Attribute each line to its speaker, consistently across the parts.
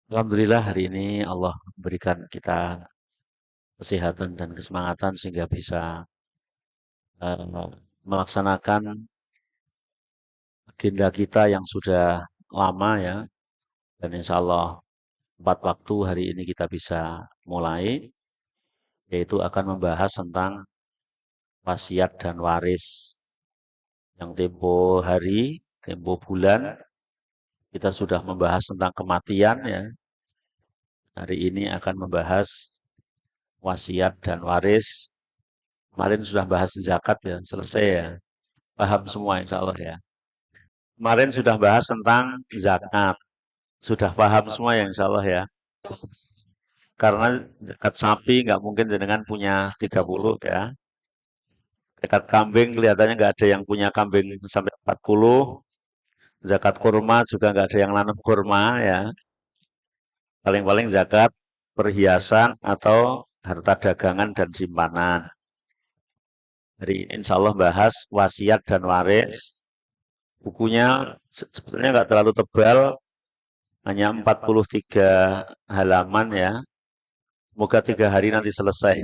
Speaker 1: Alhamdulillah hari ini Allah berikan kita kesehatan dan kesemangatan sehingga bisa melaksanakan agenda kita yang sudah lama ya. Dan insya Allah empat waktu hari ini kita bisa mulai, yaitu akan membahas tentang wasiat dan waris yang tempo hari, tempo bulan, kita sudah membahas tentang kematian ya. Hari ini akan membahas wasiat dan waris. Kemarin sudah bahas zakat ya, selesai ya. Paham semua insya Allah ya. Kemarin sudah bahas tentang zakat. Sudah paham semua ya insya Allah ya. Karena zakat sapi nggak mungkin jenengan punya 30 ya. Zakat kambing kelihatannya nggak ada yang punya kambing sampai 40. Zakat kurma juga nggak ada yang nanam kurma ya. Paling-paling zakat perhiasan atau harta dagangan dan simpanan. Hari ini insya Allah bahas wasiat dan waris. Bukunya sebetulnya nggak terlalu tebal, hanya 43 halaman ya. Semoga 3 hari nanti selesai.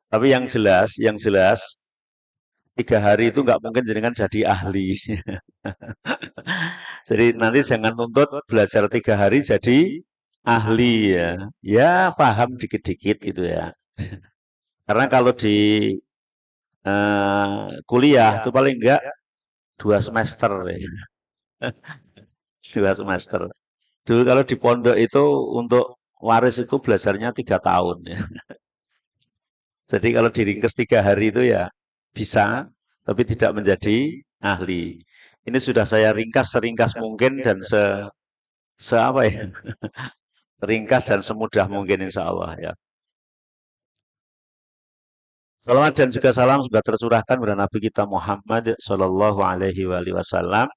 Speaker 1: Tapi yang jelas 3 hari itu nggak mungkin jenengan jadi ahli. Jadi nanti jangan nuntut belajar 3 hari jadi ahli ya. Ya paham dikit-dikit gitu ya. Karena kalau di kuliah itu paling enggak 2 semester ya. 2 semester. Dulu kalau di pondok itu untuk waris itu belajarnya 3 tahun ya. Jadi kalau diringkes 3 hari itu ya bisa, tapi tidak menjadi ahli. Ini sudah saya ringkas seringkas mungkin dan se apa ya, ringkas dan semudah mungkin insya Allah ya. Salawat dan juga salam sudah tercurahkan kepada Nabi kita Muhammad Shallallahu Alaihi Wasallam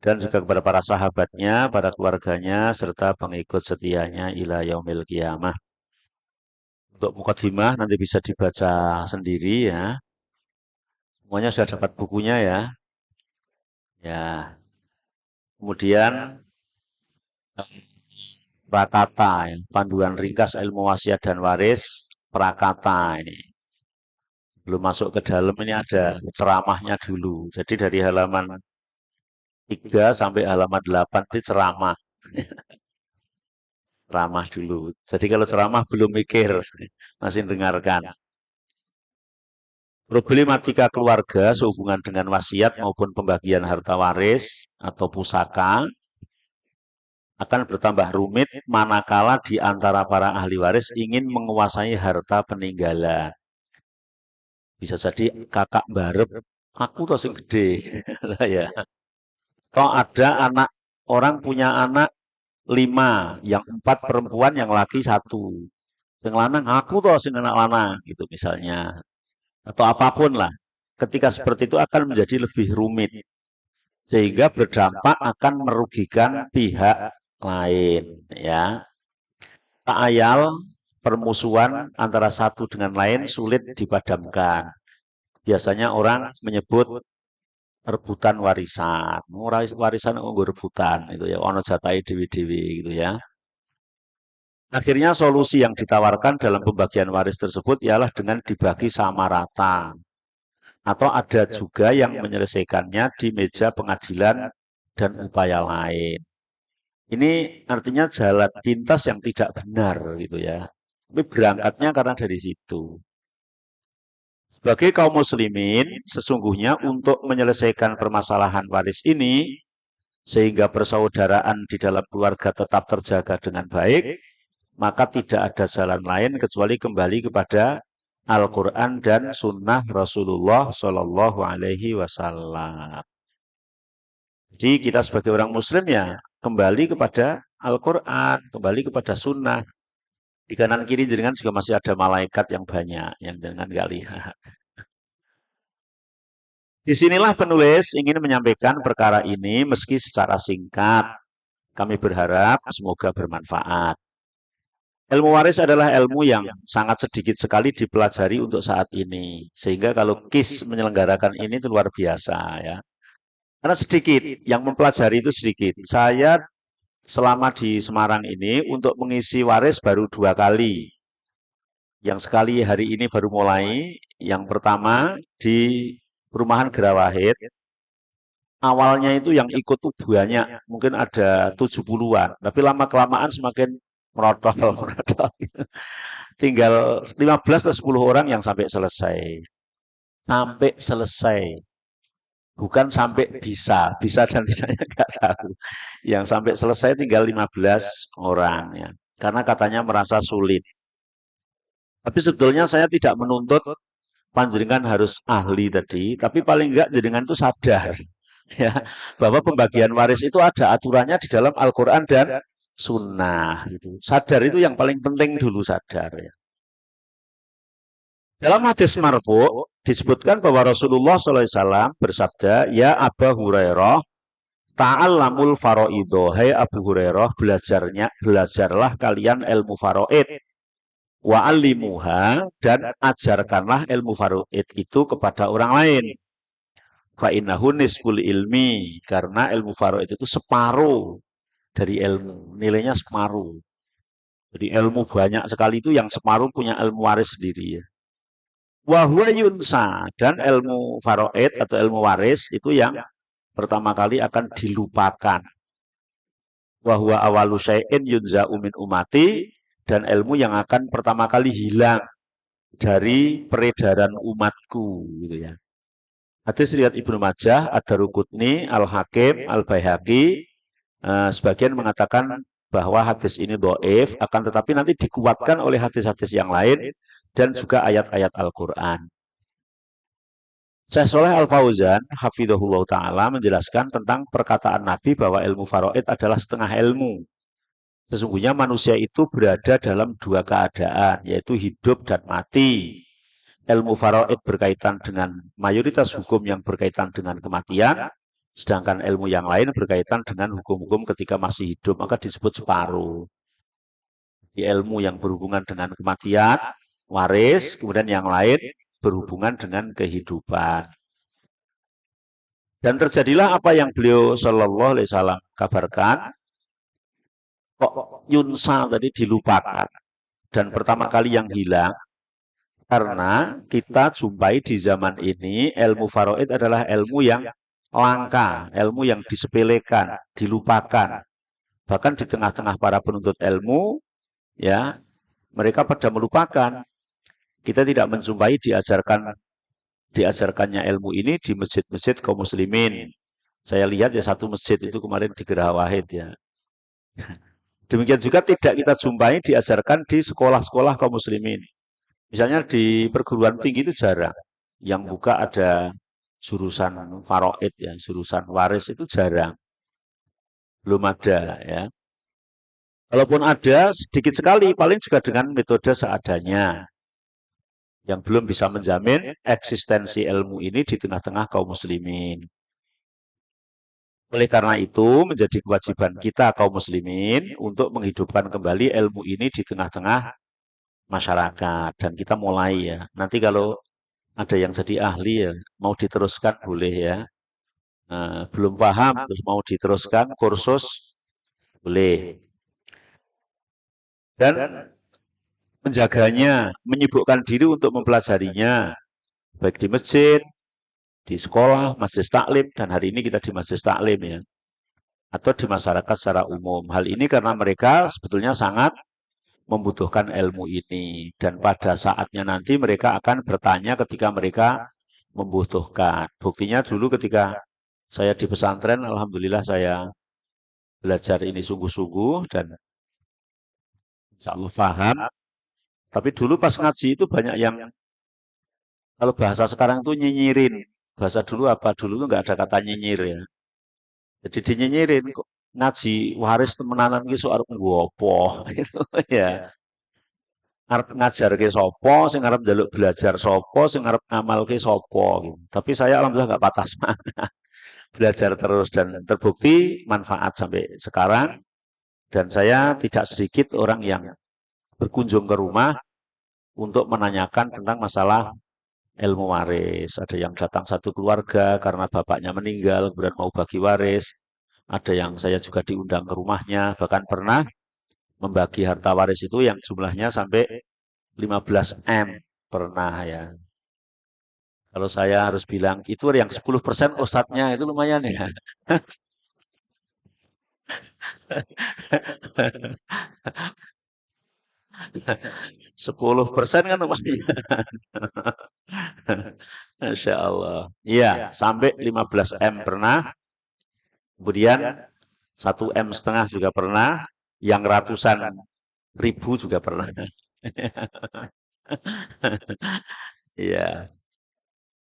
Speaker 1: dan juga kepada para sahabatnya, para keluarganya, serta pengikut setianya ila yaumil qiyamah. Untuk mukadimah nanti bisa dibaca sendiri ya. Semuanya sudah dapat bukunya ya. Ya, kemudian prakata, ya. Panduan ringkas ilmu wasiat dan waris, prakata ini. Belum masuk ke dalam ini ada ceramahnya dulu. Jadi dari halaman 3 sampai halaman 8 itu ceramah. Ceramah dulu. Jadi kalau ceramah belum mikir, masih dengarkan. Problematika keluarga sehubungan dengan wasiat maupun pembagian harta waris atau pusaka akan bertambah rumit manakala di antara para ahli waris ingin menguasai harta peninggalan. Bisa jadi kakak barep, aku tuh sing gede. Ya. Toh ada anak, orang punya anak 5, yang 4 perempuan, yang laki 1. Yang lanang, aku tuh sing anak lanang, gitu misalnya. Atau apapun lah. Ketika seperti itu akan menjadi lebih rumit. Sehingga berdampak akan merugikan pihak lain. Ya. Tak ayal permusuhan antara satu dengan lain sulit dipadamkan. Biasanya orang menyebut rebutan warisan. Warisan nggo rebutan itu ya, ono jatahe dewi-dewi gitu ya. Akhirnya solusi yang ditawarkan dalam pembagian waris tersebut ialah dengan dibagi sama rata. Atau ada juga yang menyelesaikannya di meja pengadilan dan upaya lain. Ini artinya jalan pintas yang tidak benar gitu ya. Tapi berangkatnya karena dari situ. Sebagai kaum muslimin, sesungguhnya untuk menyelesaikan permasalahan waris ini, sehingga persaudaraan di dalam keluarga tetap terjaga dengan baik, maka tidak ada jalan lain kecuali kembali kepada Al-Quran dan Sunnah Rasulullah Shallallahu Alaihi Wasallam. Jadi kita sebagai orang Muslim ya kembali kepada Al-Quran, kembali kepada Sunnah. Di kanan kiri jenengan juga masih ada malaikat yang banyak yang jenengan nggak lihat. Disinilah penulis ingin menyampaikan perkara ini meski secara singkat. Kami berharap semoga bermanfaat. Ilmu waris adalah ilmu yang sangat sedikit sekali dipelajari untuk saat ini. Sehingga kalau KIS menyelenggarakan ini itu luar biasa ya. Karena sedikit, yang mempelajari itu sedikit. Saya selama di Semarang ini untuk mengisi waris baru 2 kali. Yang sekali hari ini baru mulai. Yang pertama di perumahan Gerawahid. Awalnya itu yang ikut tuh banyak, mungkin ada 70-an. Tapi lama-kelamaan semakin merotol, merotol. Tinggal 15 atau 10 orang yang sampai selesai. Sampai selesai. Bukan sampai bisa dan tidaknya nggak tahu. Yang sampai selesai tinggal 15 orang ya. Karena katanya merasa sulit. Tapi sebetulnya saya tidak menuntut panjenengan harus ahli tadi, tapi paling enggak jenengan itu sadar ya bahwa pembagian waris itu ada aturannya di dalam Al-Qur'an dan sunnah gitu. Sadar itu yang paling penting dulu sadar ya. Dalam hadis marfu disebutkan bahwa Rasulullah SAW bersabda, "Ya Abu Hurairah, ta'allamul faraidho." Hai Abu Hurairah, belajarlah kalian ilmu faraid. Wa alimuha, dan ajarkanlah ilmu faraid itu kepada orang lain. Fa innahu nisful ilmi, karena ilmu faraid itu separuh dari ilmu, nilainya separuh. Jadi ilmu banyak sekali itu yang separuh punya ilmu waris sendiri ya. Wa huwa yunsa, dan ilmu faraid atau ilmu waris itu yang pertama kali akan dilupakan. Wa huwa awalu syai'in yunza'u min umati, dan ilmu yang akan pertama kali hilang dari peredaran umatku gitu ya. Hadis riwayat Ibnu Majah, Ad-Daruqutni, Al-Hakim, Al-Baihaqi. Sebagian mengatakan bahwa hadis ini dhaif, akan tetapi nanti dikuatkan oleh hadis-hadis yang lain dan juga ayat-ayat Al-Qur'an. Syekh Shalih Al-Fauzan hafizahullah taala menjelaskan tentang perkataan Nabi bahwa ilmu faraid adalah setengah ilmu. Sesungguhnya manusia itu berada dalam dua keadaan, yaitu hidup dan mati. Ilmu faraid berkaitan dengan mayoritas hukum yang berkaitan dengan kematian, sedangkan ilmu yang lain berkaitan dengan hukum-hukum ketika masih hidup, maka disebut separuh. Di ilmu yang berhubungan dengan kematian, waris, kemudian yang lain berhubungan dengan kehidupan. Dan terjadilah apa yang beliau Shallallahu Alaihi Wasallam kabarkan, kok yunsa tadi dilupakan. Dan pertama kali yang hilang, karena kita jumpai di zaman ini ilmu faraid adalah ilmu yang langka, ilmu yang disepelekan, dilupakan. Bahkan di tengah-tengah para penuntut ilmu, ya, mereka pada melupakan. Kita tidak menjumpai diajarkannya ilmu ini di masjid-masjid kaum muslimin. Saya lihat ya satu masjid itu kemarin di Gerah Wahid ya. Demikian juga tidak kita jumpai diajarkan di sekolah-sekolah kaum muslimin. Misalnya di perguruan tinggi itu jarang. Yang buka ada jurusan faraid ya, jurusan waris itu jarang. Belum ada ya. Kalaupun ada sedikit sekali, paling juga dengan metode seadanya. Yang belum bisa menjamin eksistensi ilmu ini di tengah-tengah kaum muslimin. Oleh karena itu, menjadi kewajiban kita kaum muslimin untuk menghidupkan kembali ilmu ini di tengah-tengah masyarakat. Dan kita mulai ya. Nanti kalau ada yang jadi ahli ya, mau diteruskan boleh ya. Belum paham terus mau diteruskan kursus boleh. Dan menjaganya, menyibukkan diri untuk mempelajarinya, baik di masjid, di sekolah, masjid taklim, dan hari ini kita di masjid taklim ya, atau di masyarakat secara umum. Hal ini karena mereka sebetulnya sangat membutuhkan ilmu ini, dan pada saatnya nanti mereka akan bertanya ketika mereka membutuhkan. Buktinya dulu ketika saya di pesantren, alhamdulillah saya belajar ini sungguh-sungguh dan insya Allah paham. Tapi dulu pas ngaji itu banyak yang, kalau bahasa sekarang itu nyinyirin. Bahasa dulu apa? Dulu itu nggak ada kata nyinyir ya. Jadi dinyinyirin, kok ngaji waris temenanan ki sok arep nggopo gitu ya. Arep ngajar ke sopo, sing arep njaluk belajar sopo, sing arep ngamal ke sopo gitu. Tapi saya alhamdulillah nggak patah semangat. Belajar terus dan terbukti manfaat sampai sekarang. Dan saya tidak sedikit orang yang berkunjung ke rumah untuk menanyakan tentang masalah ilmu waris. Ada yang datang satu keluarga karena bapaknya meninggal, kemudian mau bagi waris. Ada yang saya juga diundang ke rumahnya, bahkan pernah membagi harta waris itu yang jumlahnya sampai 15 M pernah ya. Kalau saya harus bilang itu yang 10% ustadznya itu lumayan ya. 10% kan lumayan. Masya Allah. Iya, sampai 15 M pernah. Kemudian 1,5 M juga pernah. Yang ratusan ribu juga pernah. Iya.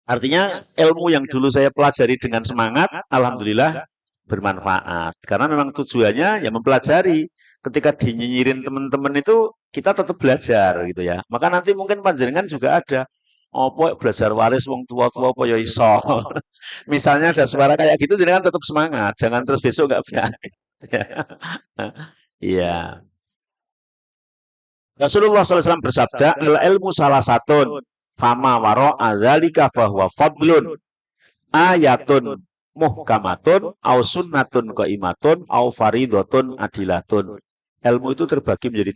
Speaker 1: Artinya ilmu yang dulu saya pelajari dengan semangat, alhamdulillah bermanfaat. Karena memang tujuannya ya mempelajari. Ketika dinyinyirin teman-teman itu kita tetap belajar gitu ya. Maka nanti mungkin panjenengan juga ada. Apa belajar waris wong tua-tua apa ya iso. Misalnya ada suara kayak gitu jenengan tetap semangat. Jangan terus besok nggak berani. Iya. Rasulullah SAW bersabda, al ilmu salah satun, fama waro adzalika fahuwa fadlun, ayatun muhkamatun, au sunnatun qaimatun, au faridotun adilatun. Ilmu itu terbagi menjadi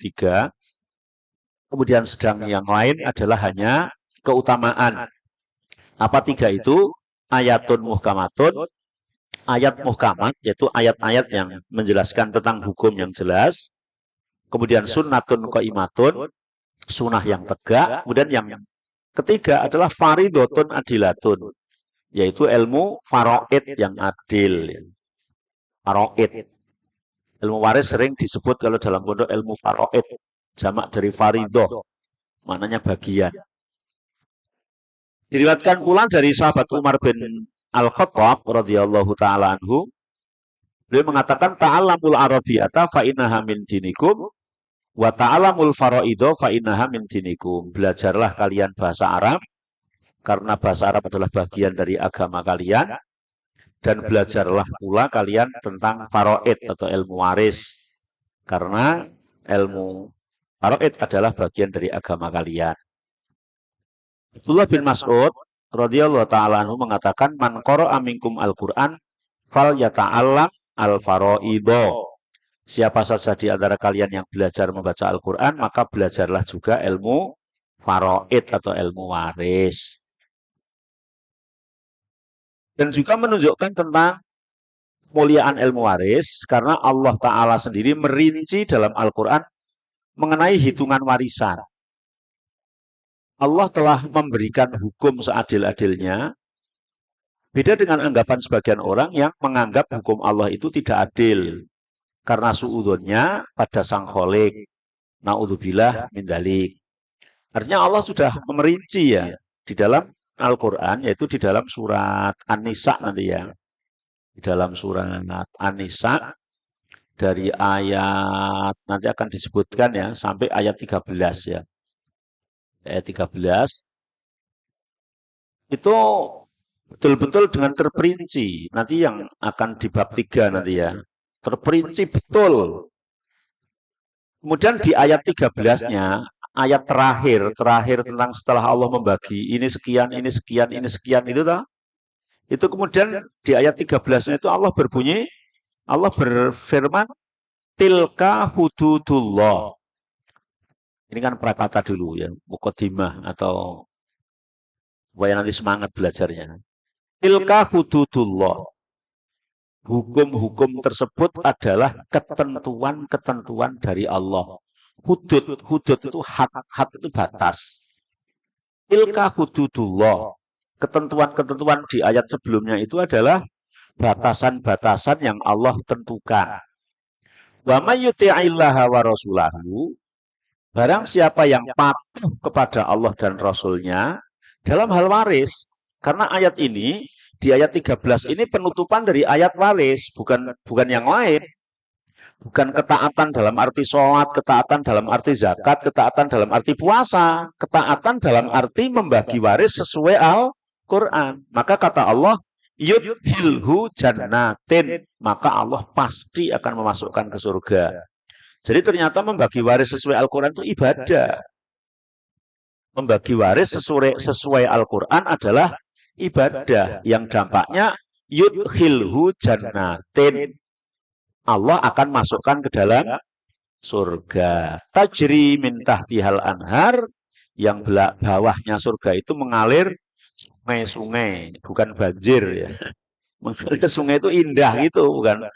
Speaker 1: 3, kemudian sedang yang lain adalah hanya keutamaan. Apa 3 itu? Ayatun muhkamatun, ayat muhkamat, yaitu ayat-ayat yang menjelaskan tentang hukum yang jelas. Kemudian sunnatun qaimatun, sunnah yang tegak. Kemudian yang ketiga adalah faridotun adilatun, yaitu ilmu faraid yang adil. Faraid. Ilmu waris sering disebut kalau dalam pondok ilmu faraid. Jamak dari faridoh, maknanya bagian. Diriwayatkan pula dari sahabat Umar bin Al-Khattab radhiyallahu taala anhu, beliau mengatakan ta'allamul arabiyata fa innaha min dinikum wa ta'alamul faraido fa innaha min dinikum. Belajarlah kalian bahasa Arab karena bahasa Arab adalah bagian dari agama kalian, dan belajarlah pula kalian tentang faraid atau ilmu waris karena ilmu faraid adalah bagian dari agama kalian. Abdullah bin Mas'ud radhiyallahu taala anhu mengatakan man qara'a minkum al-Qur'an fal yata'allam al-faraido. Siapa saja di antara kalian yang belajar membaca Al-Quran, maka belajarlah juga ilmu faraid atau ilmu waris. Dan juga menunjukkan tentang kemuliaan ilmu waris, karena Allah Ta'ala sendiri merinci dalam Al-Quran mengenai hitungan warisan. Allah telah memberikan hukum seadil-adilnya, beda dengan anggapan sebagian orang yang menganggap hukum Allah itu tidak adil. Karena suudonnya pada sang kholik. Na'udzubillah min dzalik. Artinya Allah sudah memerinci ya di dalam Al-Quran, yaitu di dalam surat An-Nisa nanti ya. Di dalam surat An-Nisa dari ayat nanti akan disebutkan ya sampai ayat 13 ya. Ayat 13 itu betul-betul dengan terperinci. Nanti yang akan di bab 3 nanti ya. Terperinci betul. Kemudian di ayat 13-nya, ayat terakhir tentang setelah Allah membagi ini sekian, ini sekian, ini sekian itu toh. Itu kemudian di ayat 13-nya itu Allah berbunyi, Allah berfirman, tilka hududullah. Ini kan prakata dulu ya, muqaddimah atau supaya nanti semangat belajarnya. Tilka hududullah. Hukum-hukum tersebut adalah ketentuan-ketentuan dari Allah. Hudud itu had itu batas. Tilka hududullah. Ketentuan-ketentuan di ayat sebelumnya itu adalah batasan-batasan yang Allah tentukan. Wa may yuti'illaha wa rasulahu, barang siapa yang patuh kepada Allah dan Rasulnya dalam hal waris. Karena ayat ini di ayat 13 ini penutupan dari ayat waris, bukan yang lain. Bukan ketaatan dalam arti sholat, ketaatan dalam arti zakat, ketaatan dalam arti puasa, ketaatan dalam arti membagi waris sesuai Al-Quran. Maka kata Allah, yudhilhu jannatin, maka Allah pasti akan memasukkan ke surga. Jadi ternyata membagi waris sesuai Al-Quran itu ibadah. Membagi waris sesuai Al-Quran adalah ibadah yang dampaknya yudhilhu jannatin, Allah akan masukkan ke dalam surga. Tajri min tahtihal anhar, yang bawahnya surga itu mengalir sungai-sungai, bukan banjir ya. Mengalir ke sungai itu indah gitu, bukan.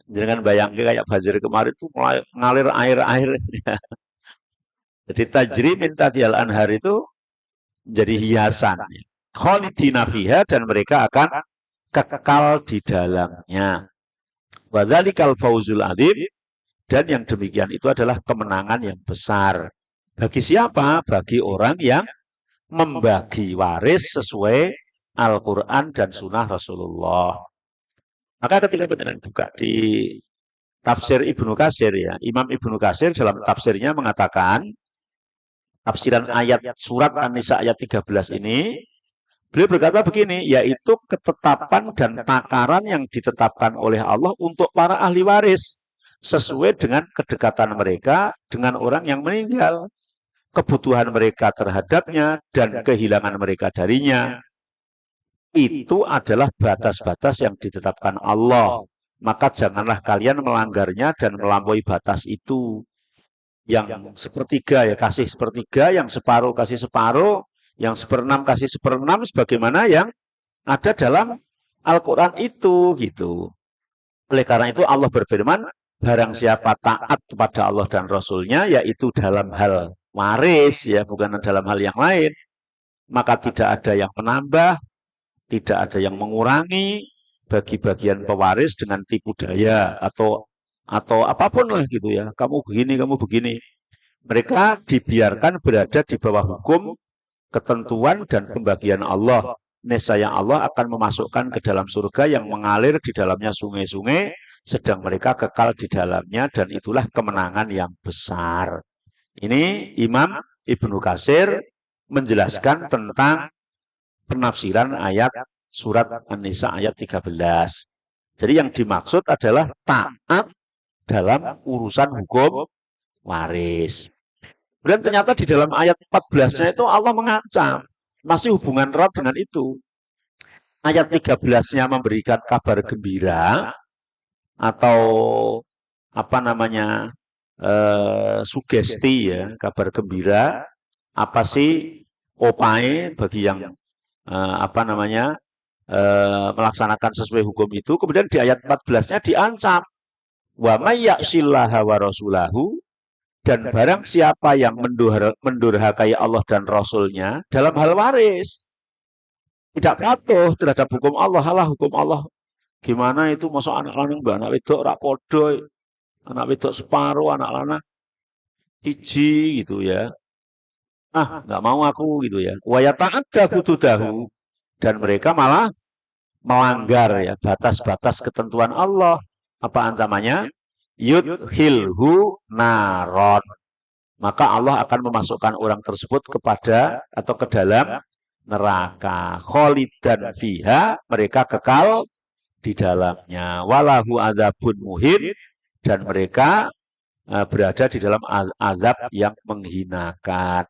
Speaker 1: Jangan bayangkan kayak banjir kemarin itu mengalir air-air. Jadi tajri min tahtihal anhar itu jadi hiasan. Khalidina fiha, dan mereka akan kekal di dalamnya. Wa dzalikal fauzul adzim, dan yang demikian itu adalah kemenangan yang besar. Bagi siapa? Bagi orang yang membagi waris sesuai Al-Quran dan Sunnah Rasulullah. Maka ketika benar buka di tafsir Ibnu Katsir ya, Imam Ibnu Katsir dalam tafsirnya mengatakan, tafsiran ayat surat An-Nisa ayat 13 ini, beliau berkata begini, yaitu ketetapan dan takaran yang ditetapkan oleh Allah untuk para ahli waris sesuai dengan kedekatan mereka dengan orang yang meninggal, kebutuhan mereka terhadapnya, dan kehilangan mereka darinya. Itu adalah batas-batas yang ditetapkan Allah. Maka janganlah kalian melanggarnya dan melampaui batas itu. Yang sepertiga ya kasih sepertiga, yang separuh kasih separuh, yang seperenam kasih seperenam, sebagaimana yang ada dalam Al-Quran itu gitu. Oleh karena itu Allah berfirman, barang siapa taat kepada Allah dan Rasulnya, yaitu dalam hal waris ya, bukan dalam hal yang lain, maka tidak ada yang menambah, tidak ada yang mengurangi bagi bagian pewaris dengan tipu daya atau apapun lah gitu ya. Kamu begini, kamu begini. Mereka dibiarkan berada di bawah hukum, ketentuan dan pembagian Allah. Nescaya Allah akan memasukkan ke dalam surga yang mengalir di dalamnya sungai-sungai, sedang mereka kekal di dalamnya, dan itulah kemenangan yang besar. Ini Imam Ibnu Katsir menjelaskan tentang penafsiran ayat surat An-Nisa ayat 13. Jadi yang dimaksud adalah taat dalam urusan hukum waris. Dan ternyata di dalam ayat 14-nya itu Allah mengancam, masih hubungan erat dengan itu. Ayat 13-nya memberikan kabar gembira atau apa namanya, sugesti ya, kabar gembira. Apa sih opai bagi yang melaksanakan sesuai hukum itu. Kemudian di ayat 14-nya diancam, wa may ya'sillaha wa rasulahu, dan barang siapa yang mendurhakai Allah dan Rasulnya dalam hal waris, tidak patuh terhadap hukum Allah. Hukum Allah gimana itu, masuk anak lanang mbak anak wedok rak podo, anak wedok separuh, anak lanang hiji gitu ya. Nggak mau aku gitu ya. Wa yata'adda hududahu, dan mereka malah melanggar ya batas-batas ketentuan Allah. Apa ancamannya? Yudhilhu naron. Maka Allah akan memasukkan orang tersebut kepada atau ke dalam neraka. Kholidan fiha, mereka kekal di dalamnya. Walahu adzabun muhin, dan mereka berada di dalam azab yang menghinakan.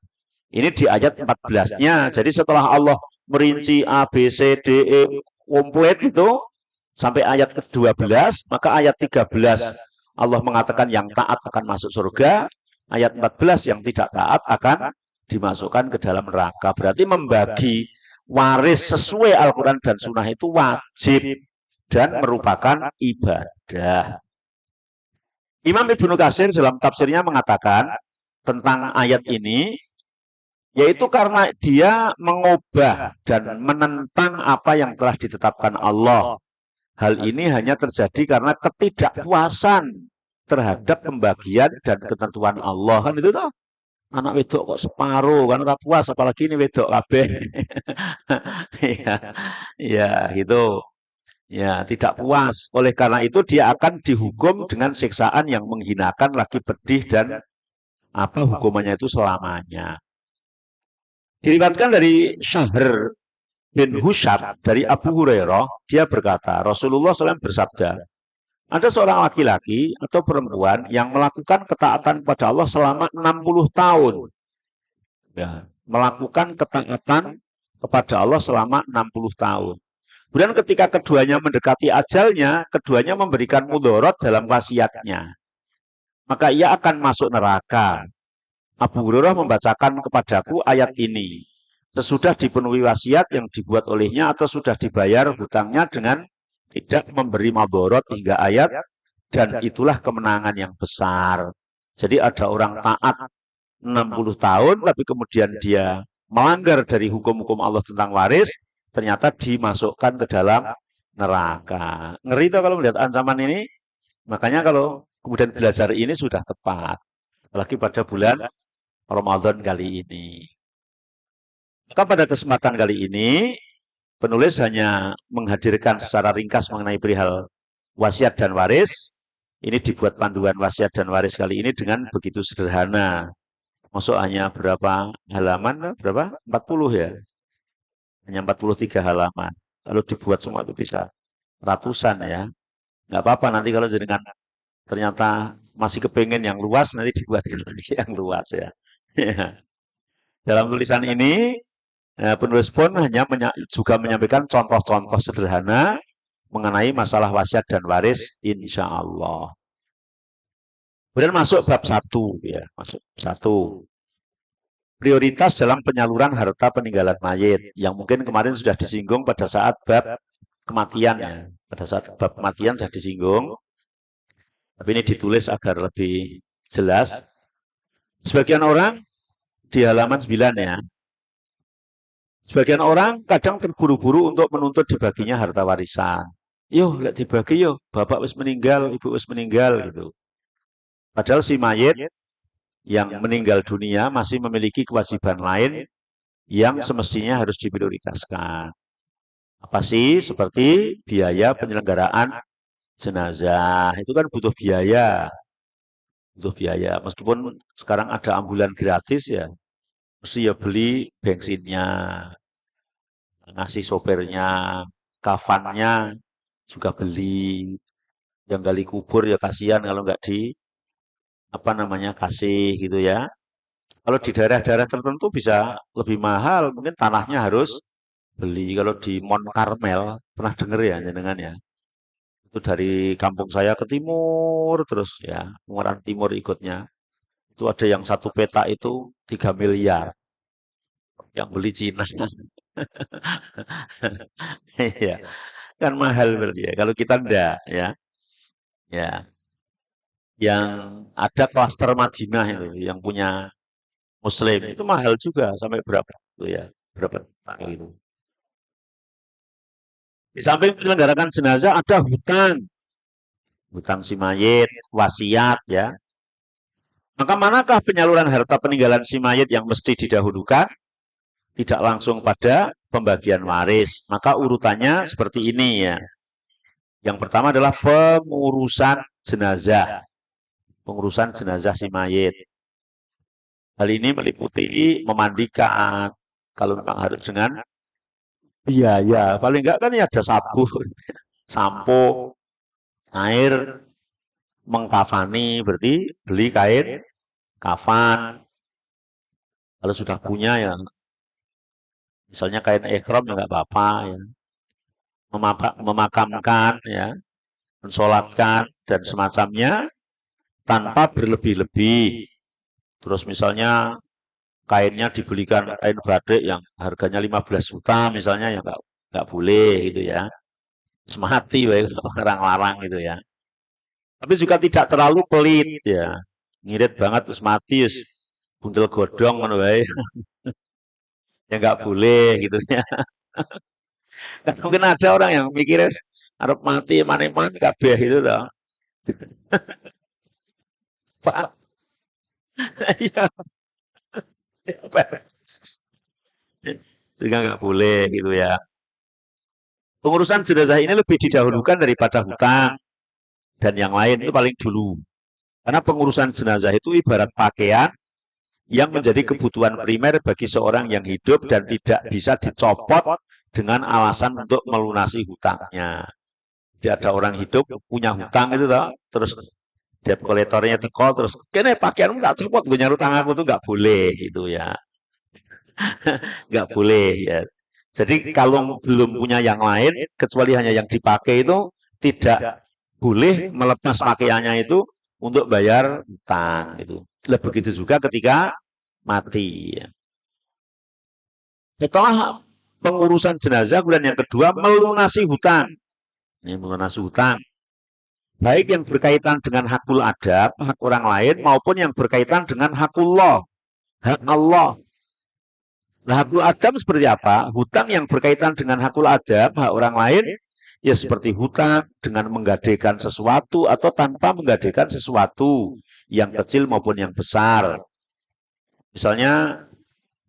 Speaker 1: Ini di ayat 14-nya. Jadi setelah Allah merinci A, B, C, D, E komplit itu sampai ayat ke-12, maka ayat 13 Allah mengatakan yang taat akan masuk surga, ayat 14 yang tidak taat akan dimasukkan ke dalam neraka. Berarti membagi waris sesuai Al-Quran dan Sunnah itu wajib dan merupakan ibadah. Imam Ibnu Katsir dalam tafsirnya mengatakan tentang ayat ini, yaitu karena dia mengubah dan menentang apa yang telah ditetapkan Allah. Hal ini hanya terjadi karena ketidakpuasan terhadap pembagian dan ketentuan Allah. Kan itu toh, anak wedok kok separuh, kan ora puas, apalagi ini wedok kabeh. Ya, gitu. Ya, tidak puas. Oleh karena itu dia akan dihukum dengan siksaan yang menghinakan, lagi pedih, dan hukumannya itu selamanya. Diriwayatkan dari Syahr bin Husyab dari Abu Hurairah, dia berkata, Rasulullah SAW bersabda, ada seorang laki-laki atau perempuan yang melakukan ketaatan kepada Allah selama 60 tahun. Ya, melakukan ketaatan kepada Allah selama 60 tahun. Kemudian ketika keduanya mendekati ajalnya, keduanya memberikan mudorot dalam wasiatnya. Maka ia akan masuk neraka. Abu Hurairah membacakan kepadaku ayat ini. Sesudah dipenuhi wasiat yang dibuat olehnya atau sudah dibayar hutangnya dengan tidak memberi mudorot hingga ayat, dan itulah kemenangan yang besar. Jadi ada orang taat 60 tahun, tapi kemudian dia melanggar dari hukum-hukum Allah tentang waris, ternyata dimasukkan ke dalam neraka. Ngeri tuh kalau melihat ancaman ini. Makanya kalau kemudian belajar ini sudah tepat. Apalagi pada bulan Ramadan kali ini. Maka pada kesempatan kali ini, penulis hanya menghadirkan secara ringkas mengenai perihal wasiat dan waris. Ini dibuat panduan wasiat dan waris kali ini dengan begitu sederhana. Masuk hanya berapa halaman? Berapa? 40 ya? Hanya 43 halaman. Kalau dibuat semua itu bisa ratusan ya. Nggak apa-apa nanti kalau jenengan ternyata masih kepengen yang luas, nanti dibuat lagi yang luas ya. Dalam tulisan ini, penulis pun hanya juga menyampaikan contoh-contoh sederhana mengenai masalah wasiat dan waris, insya Allah. Kemudian masuk bab 1 ya, masuk 1. Prioritas dalam penyaluran harta peninggalan mayit yang mungkin kemarin sudah disinggung pada saat bab kematian ya. Pada saat bab kematian sudah disinggung. Tapi ini ditulis agar lebih jelas. Sebagian orang di halaman 9 ya. Sebagian orang kadang terburu-buru untuk menuntut dibaginya harta warisan. Yo, lihat dibagi yo, bapak wis meninggal, ibu wis meninggal gitu. Padahal si mayit yang meninggal dunia masih memiliki kewajiban lain yang semestinya harus diprioritaskan. Apa sih? Seperti biaya penyelenggaraan jenazah. Itu kan butuh biaya. Butuh biaya. Meskipun sekarang ada ambulan gratis ya, mesti ya beli bensinnya, ngasih sopirnya, kafannya juga beli. Yang gali kubur ya kasihan kalau nggak di kasih gitu ya. Kalau di daerah-daerah tertentu bisa lebih mahal, mungkin tanahnya harus beli. Kalau di Mont Carmel, pernah dengar ya jenengan ya? Itu dari kampung saya ke timur terus ya, Ungaran Timur ikutnya. Itu ada yang satu peta itu 3 miliar yang beli Cina. Iya, kan mahal berarti ya. Kalau kita enggak ya. Ya, yang ada klaster Madinah itu yang punya Muslim itu mahal juga sampai berapa itu ya? Berapa itu? Di samping menyelenggarakan jenazah ada hutang si mayit, wasiat ya. Maka manakah penyaluran harta peninggalan si mayit yang mesti didahulukan? Tidak langsung pada pembagian waris. Maka urutannya seperti ini ya. Yang pertama adalah pengurusan jenazah. Pengurusan jenazah si mayit. Hal ini meliputi memandikan. Kalau memang harus dengan biaya. Paling enggak kan ya ada sabun, sampo, air, mengkafani. Berarti beli kain kafan. Kalau sudah punya ya, misalnya kain ikhram ya nggak apa-apa ya. Memakamkan ya, mensolatkan dan semacamnya tanpa berlebih-lebih. Terus misalnya kainnya dibelikan kain batik yang harganya 15 juta misalnya ya nggak boleh gitu ya. Terus mati orang larang gitu ya. Tapi juga tidak terlalu pelit ya. Ngirit banget terus mati terus buntel godong kan wae. Ya nggak boleh gitu ya. Kan mungkin ada orang yang mikir arep mati mana-mana kabeh gitu loh. Pak. Iya. Juga nggak boleh gitu ya. Pengurusan jenazah ini lebih didahulukan daripada hutang dan yang lain itu paling dulu. Karena pengurusan jenazah itu ibarat pakaian yang menjadi kebutuhan primer bagi seorang yang hidup dan tidak bisa dicopot dengan alasan untuk melunasi hutangnya. Jadi ada orang hidup punya hutang itu toh, terus debt kolektornya teko terus kene pakaianmu tak copot gue nyaru tanganku tuh nggak boleh gitu ya. Nggak boleh ya. Jadi kalau belum punya yang lain, kecuali hanya yang dipakai itu tidak boleh melepas pakaiannya itu untuk bayar hutang itu. Begitu juga ketika mati. Setelah pengurusan jenazah, kemudian yang kedua melunasi hutang. Ini melunasi hutang. Baik yang berkaitan dengan hakul adab, hak orang lain, maupun yang berkaitan dengan hakullah, hak Allah. Nah, hakul adab seperti apa? Hutang yang berkaitan dengan hakul adab, hak orang lain, ya seperti hutang dengan menggadekan sesuatu atau tanpa menggadekan sesuatu, yang kecil maupun yang besar. Misalnya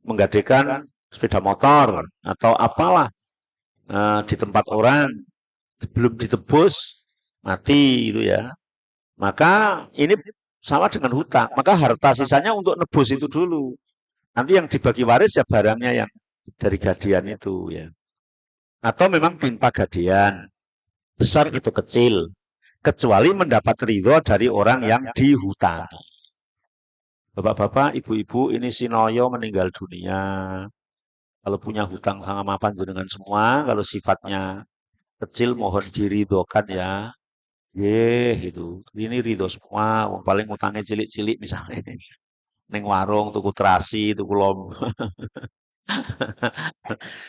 Speaker 1: menggadekan sepeda motor atau apalah di tempat orang belum ditebus mati itu ya. Maka ini sama dengan hutang. Maka harta sisanya untuk nebus itu dulu. Nanti yang dibagi waris ya barangnya yang dari gadian itu ya. Atau memang tanpa gadian, besar atau kecil, kecuali mendapat ridho dari orang yang dihutangi. Bapak-bapak, ibu-ibu, ini si Noyo meninggal dunia. Kalau punya hutang sama panjenengan semua, kalau sifatnya kecil mohon diridhokan ya. Itu. Ini ridho semua, paling utangnya cilik-cilik misalnya. Neng warung, tuku terasi, tuku lom.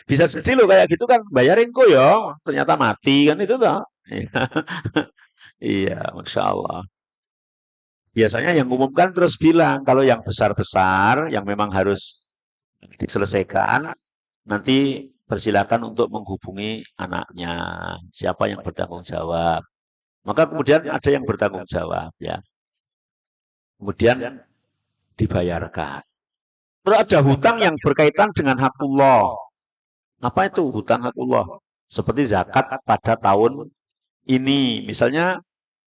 Speaker 1: Bisa sedih loh kayak gitu kan, bayarin kok ya. Ternyata mati kan itu toh. Iya, Masya Allah. Biasanya yang umumkan terus bilang, kalau yang besar-besar, yang memang harus diselesaikan, nanti persilakan untuk menghubungi anaknya, siapa yang bertanggung jawab. Maka kemudian ada yang bertanggung jawab, ya. Kemudian dibayarkan. Terus ada hutang yang berkaitan dengan hakullah. Apa itu hutang hakullah? Seperti zakat pada tahun ini. Misalnya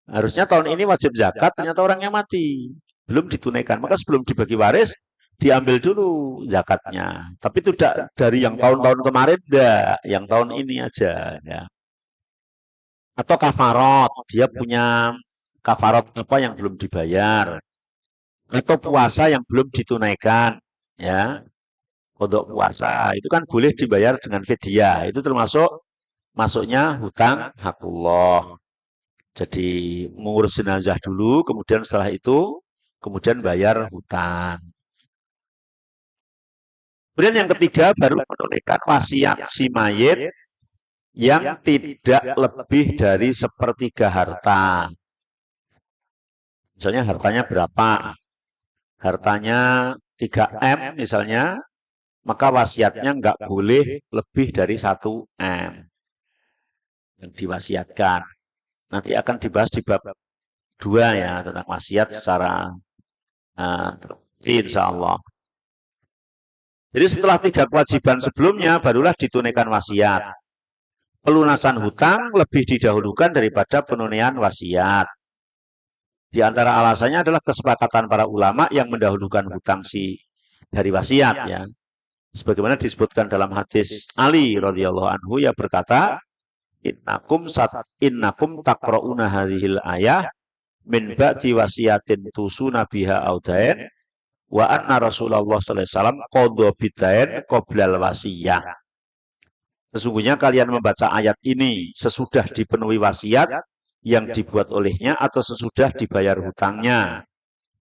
Speaker 1: harusnya tahun ini wajib zakat, ternyata orangnya mati. Belum ditunaikan. Maka sebelum dibagi waris, diambil dulu zakatnya. Tapi tidak dari yang tahun-tahun kemarin, enggak. Yang tahun ini aja. Ya. Atau kafarot. Dia punya kafarot apa yang belum dibayar. Atau puasa yang belum ditunaikan. Ya, kodok puasa itu kan boleh dibayar dengan fidyah. Itu termasuk masuknya hutang hakullah. Jadi mengurus jenazah dulu, kemudian setelah itu kemudian bayar hutang. Kemudian yang ketiga baru menunaikan wasiat si mayit yang tidak lebih dari sepertiga harta. Misalnya hartanya berapa? Hartanya 3M misalnya, maka wasiatnya nggak boleh lebih dari 1 M yang diwasiatkan. Nanti akan dibahas di bab 2 ya, tentang wasiat secara insya Allah. Jadi setelah 3 kewajiban sebelumnya, barulah ditunaikan wasiat. Pelunasan hutang lebih didahulukan daripada penunaian wasiat. Di antara alasannya adalah kesepakatan para ulama yang mendahulukan hutang dari wasiat ya. Sebagaimana disebutkan dalam hadis Ali radhiyallahu anhu, ya berkata, innakum taqra'una hadhil ayah min ba'di wasiyatin tusuna biha audain wa anna Rasulullah sallallahu alaihi wasallam qadha bidain qoblal wasiyah. Sesungguhnya kalian membaca ayat ini sesudah dipenuhi wasiat yang dibuat olehnya atau sesudah dibayar hutangnya.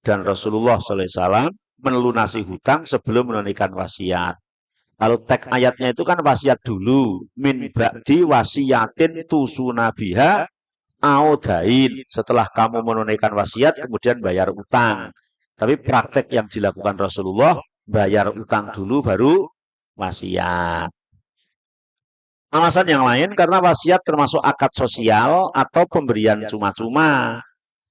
Speaker 1: Dan Rasulullah sallallahu alaihi wasallam melunasi hutang sebelum menunaikan wasiat. Kalau teks ayatnya itu kan wasiat dulu. Min ba'di wasiyatin tusuna biha audain. Setelah kamu menunaikan wasiat, kemudian bayar utang. Tapi praktek yang dilakukan Rasulullah, bayar utang dulu baru wasiat. Alasan yang lain karena wasiat termasuk akad sosial atau pemberian cuma-cuma.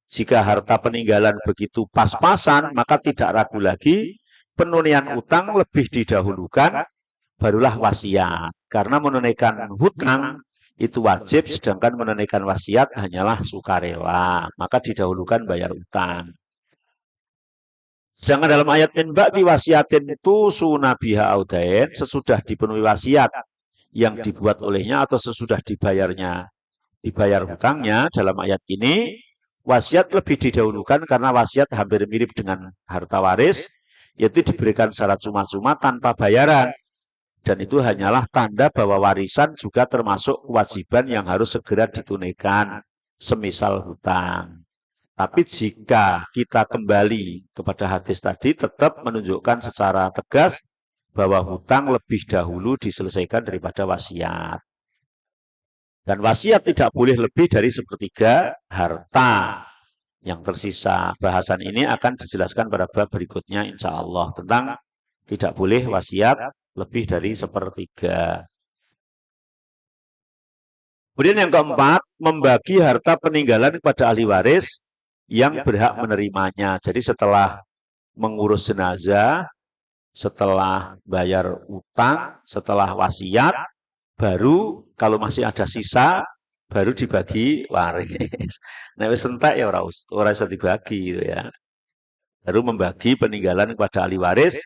Speaker 1: Jika harta peninggalan begitu pas-pasan, maka tidak ragu lagi penunaian utang lebih didahulukan, barulah wasiat. Karena menunaikan hutang itu wajib, sedangkan menunaikan wasiat hanyalah sukarela. Maka didahulukan bayar utang. Sedangkan dalam ayat min ba'di wasiatin itu sunabiha audain, sesudah dipenuhi wasiat yang dibuat olehnya atau sesudah dibayar hutangnya, dalam ayat ini wasiat lebih didahulukan karena wasiat hampir mirip dengan harta waris, yaitu diberikan secara cuma-cuma tanpa bayaran. Dan itu hanyalah tanda bahwa warisan juga termasuk kewajiban yang harus segera ditunaikan, semisal hutang. Tapi jika kita kembali kepada hadis tadi, tetap menunjukkan secara tegas bahwa hutang lebih dahulu diselesaikan daripada wasiat. Dan wasiat tidak boleh lebih dari sepertiga harta yang tersisa. Bahasan ini akan dijelaskan pada bab berikutnya insya Allah tentang tidak boleh wasiat lebih dari sepertiga. Kemudian yang keempat, membagi harta peninggalan kepada ahli waris yang berhak menerimanya. Jadi setelah mengurus jenazah, setelah bayar utang, setelah wasiat, baru kalau masih ada sisa, baru dibagi waris. Nah, wis entek ya ora iso dibagi gitu ya. Baru membagi peninggalan kepada ahli waris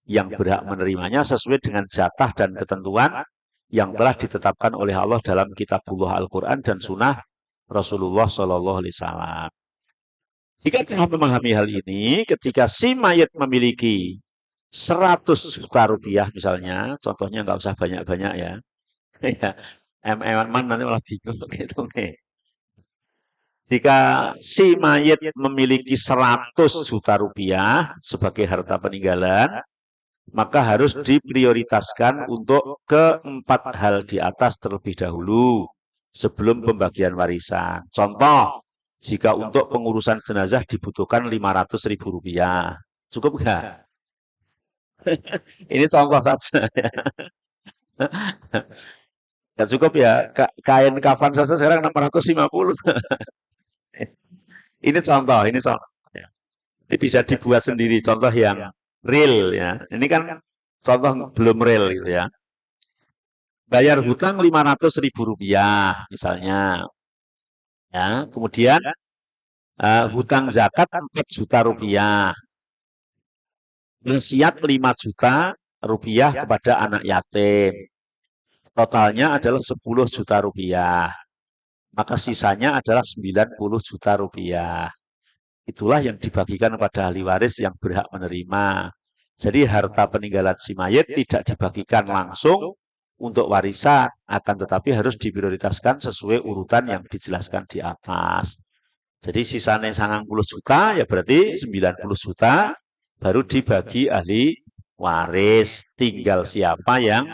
Speaker 1: yang berhak menerimanya sesuai dengan jatah dan ketentuan yang telah ditetapkan oleh Allah dalam kitabullah Al-Quran dan sunnah Rasulullah Shallallahu Alaihi Wasallam. Jika telah memahami hal ini, ketika si mayat memiliki 100 juta rupiah misalnya, contohnya nggak usah banyak-banyak ya, ya, man nanti malah bingung gitu nih. Jika si mayat memiliki 100 juta rupiah sebagai harta peninggalan, maka harus diprioritaskan untuk keempat hal di atas terlebih dahulu sebelum pembagian warisan. Contoh, jika untuk pengurusan jenazah dibutuhkan 500.000 rupiah, cukup nggak? Ini contoh saja. Nggak cukup ya, kain kafan saja sekarang 650. Ini contoh, ini contoh. Ini bisa dibuat sendiri, contoh yang real ya. Ini kan contoh belum real gitu ya. Bayar hutang 500.000 rupiah misalnya. Ya, kemudian hutang zakat 4 juta rupiah. Wasiat 5 juta rupiah kepada anak yatim. Totalnya adalah 10 juta rupiah. Maka sisanya adalah 90 juta rupiah. Itulah yang dibagikan kepada ahli waris yang berhak menerima. Jadi harta peninggalan si mayit tidak dibagikan langsung untuk warisan, akan tetapi harus diprioritaskan sesuai urutan yang dijelaskan di atas. Jadi sisanya 90 juta, ya berarti 90 juta baru dibagi ahli waris. Tinggal siapa yang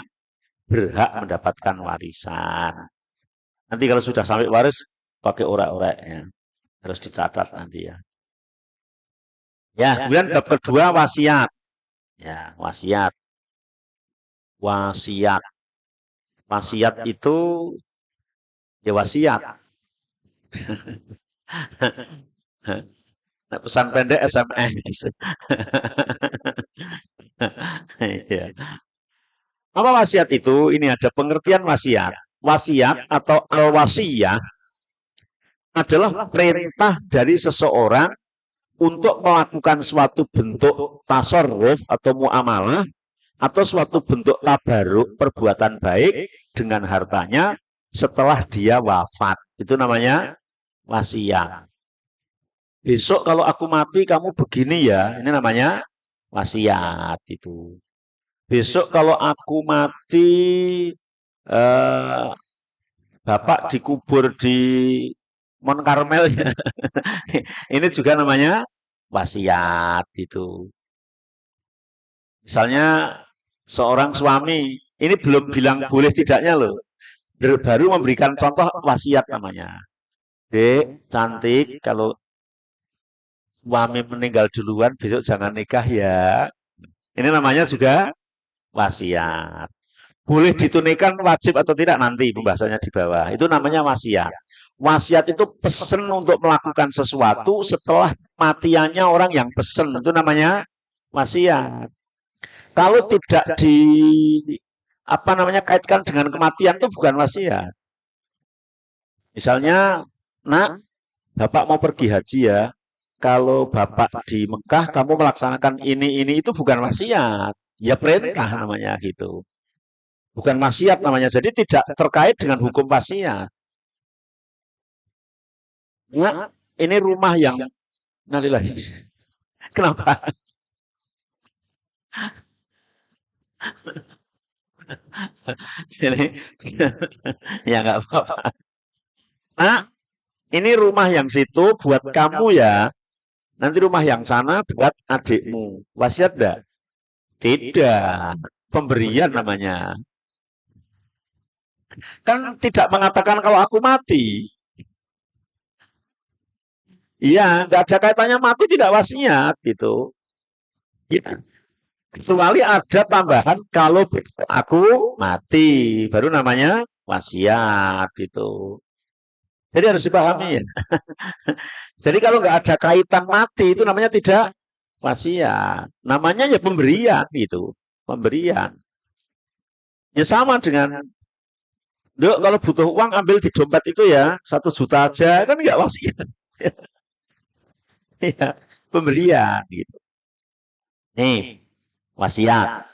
Speaker 1: berhak mendapatkan warisan. Nanti kalau sudah sampai waris, pakai orek-orek ya. Harus dicatat nanti ya. Ya, kemudian bab kedua wasiat. Ya, wasiat. Wasiat. Wasiat itu ya wasiat. Nah, pesan pendek SMS. Ya. Apa wasiat itu? Ini ada pengertian wasiat. Wasiat atau al-wasiyah adalah perintah dari seseorang untuk melakukan suatu bentuk tasarruf atau muamalah atau suatu bentuk tabaruk perbuatan baik dengan hartanya setelah dia wafat. Itu namanya wasiat. Besok kalau aku mati kamu begini ya, ini namanya wasiat itu. Besok kalau aku mati eh, Bapak dikubur di Mon Karmel ya. Ini juga namanya wasiat itu. Misalnya seorang suami, ini belum bilang boleh tidaknya loh. Baru memberikan contoh wasiat namanya. Dek, cantik, kalau suami meninggal duluan besok jangan nikah ya. Ini namanya juga wasiat. Boleh ditunaikan wajib atau tidak nanti pembahasannya di bawah. Itu namanya wasiat. Wasiat itu pesen untuk melakukan sesuatu setelah matiannya orang yang pesen. Itu namanya wasiat. Kalau tidak kaitkan dengan kematian itu bukan wasiat. Misalnya, nak, Bapak mau pergi haji ya. Kalau Bapak di Mekah kamu melaksanakan ini itu bukan wasiat. Ya perintah namanya gitu. Bukan wasiat namanya. Jadi tidak terkait dengan hukum wasiat. Nah, ini rumah yang lagi. Kenapa? Ini ya nggak apa-apa. Nah, ini rumah yang situ buat kamu ya. Nanti rumah yang sana buat adikmu. Wasiat enggak? Tidak. Pemberian namanya. Kan tidak mengatakan kalau aku mati. Iya, nggak ada kaitannya mati tidak wasiat gitu. Ya. Kecuali ada tambahan kalau aku mati, baru namanya wasiat itu. Jadi harus dipahami ya. Jadi kalau nggak ada kaitan mati itu namanya tidak wasiat. Namanya ya pemberian gitu. Pemberian. Ya sama dengan, Dok, kalau butuh uang ambil di dompet itu ya 1 juta aja kan nggak wasiat. Ya, pemberian gitu. Nih, wasiat.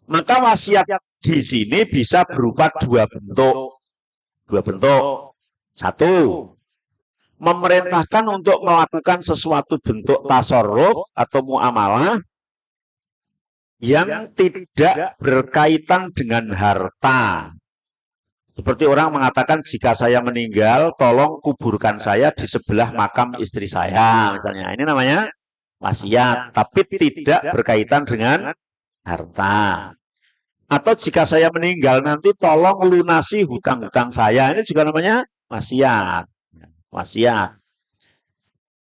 Speaker 1: Maka wasiat di sini bisa berupa dua bentuk. Dua bentuk. Satu, memerintahkan untuk melakukan sesuatu bentuk tasarruf atau muamalah yang tidak berkaitan dengan harta. Seperti orang mengatakan, jika saya meninggal, tolong kuburkan saya di sebelah makam istri saya, misalnya. Ini namanya wasiat, tapi tidak berkaitan dengan harta. Atau jika saya meninggal, nanti tolong lunasi hutang-hutang saya. Ini juga namanya wasiat. Wasiat.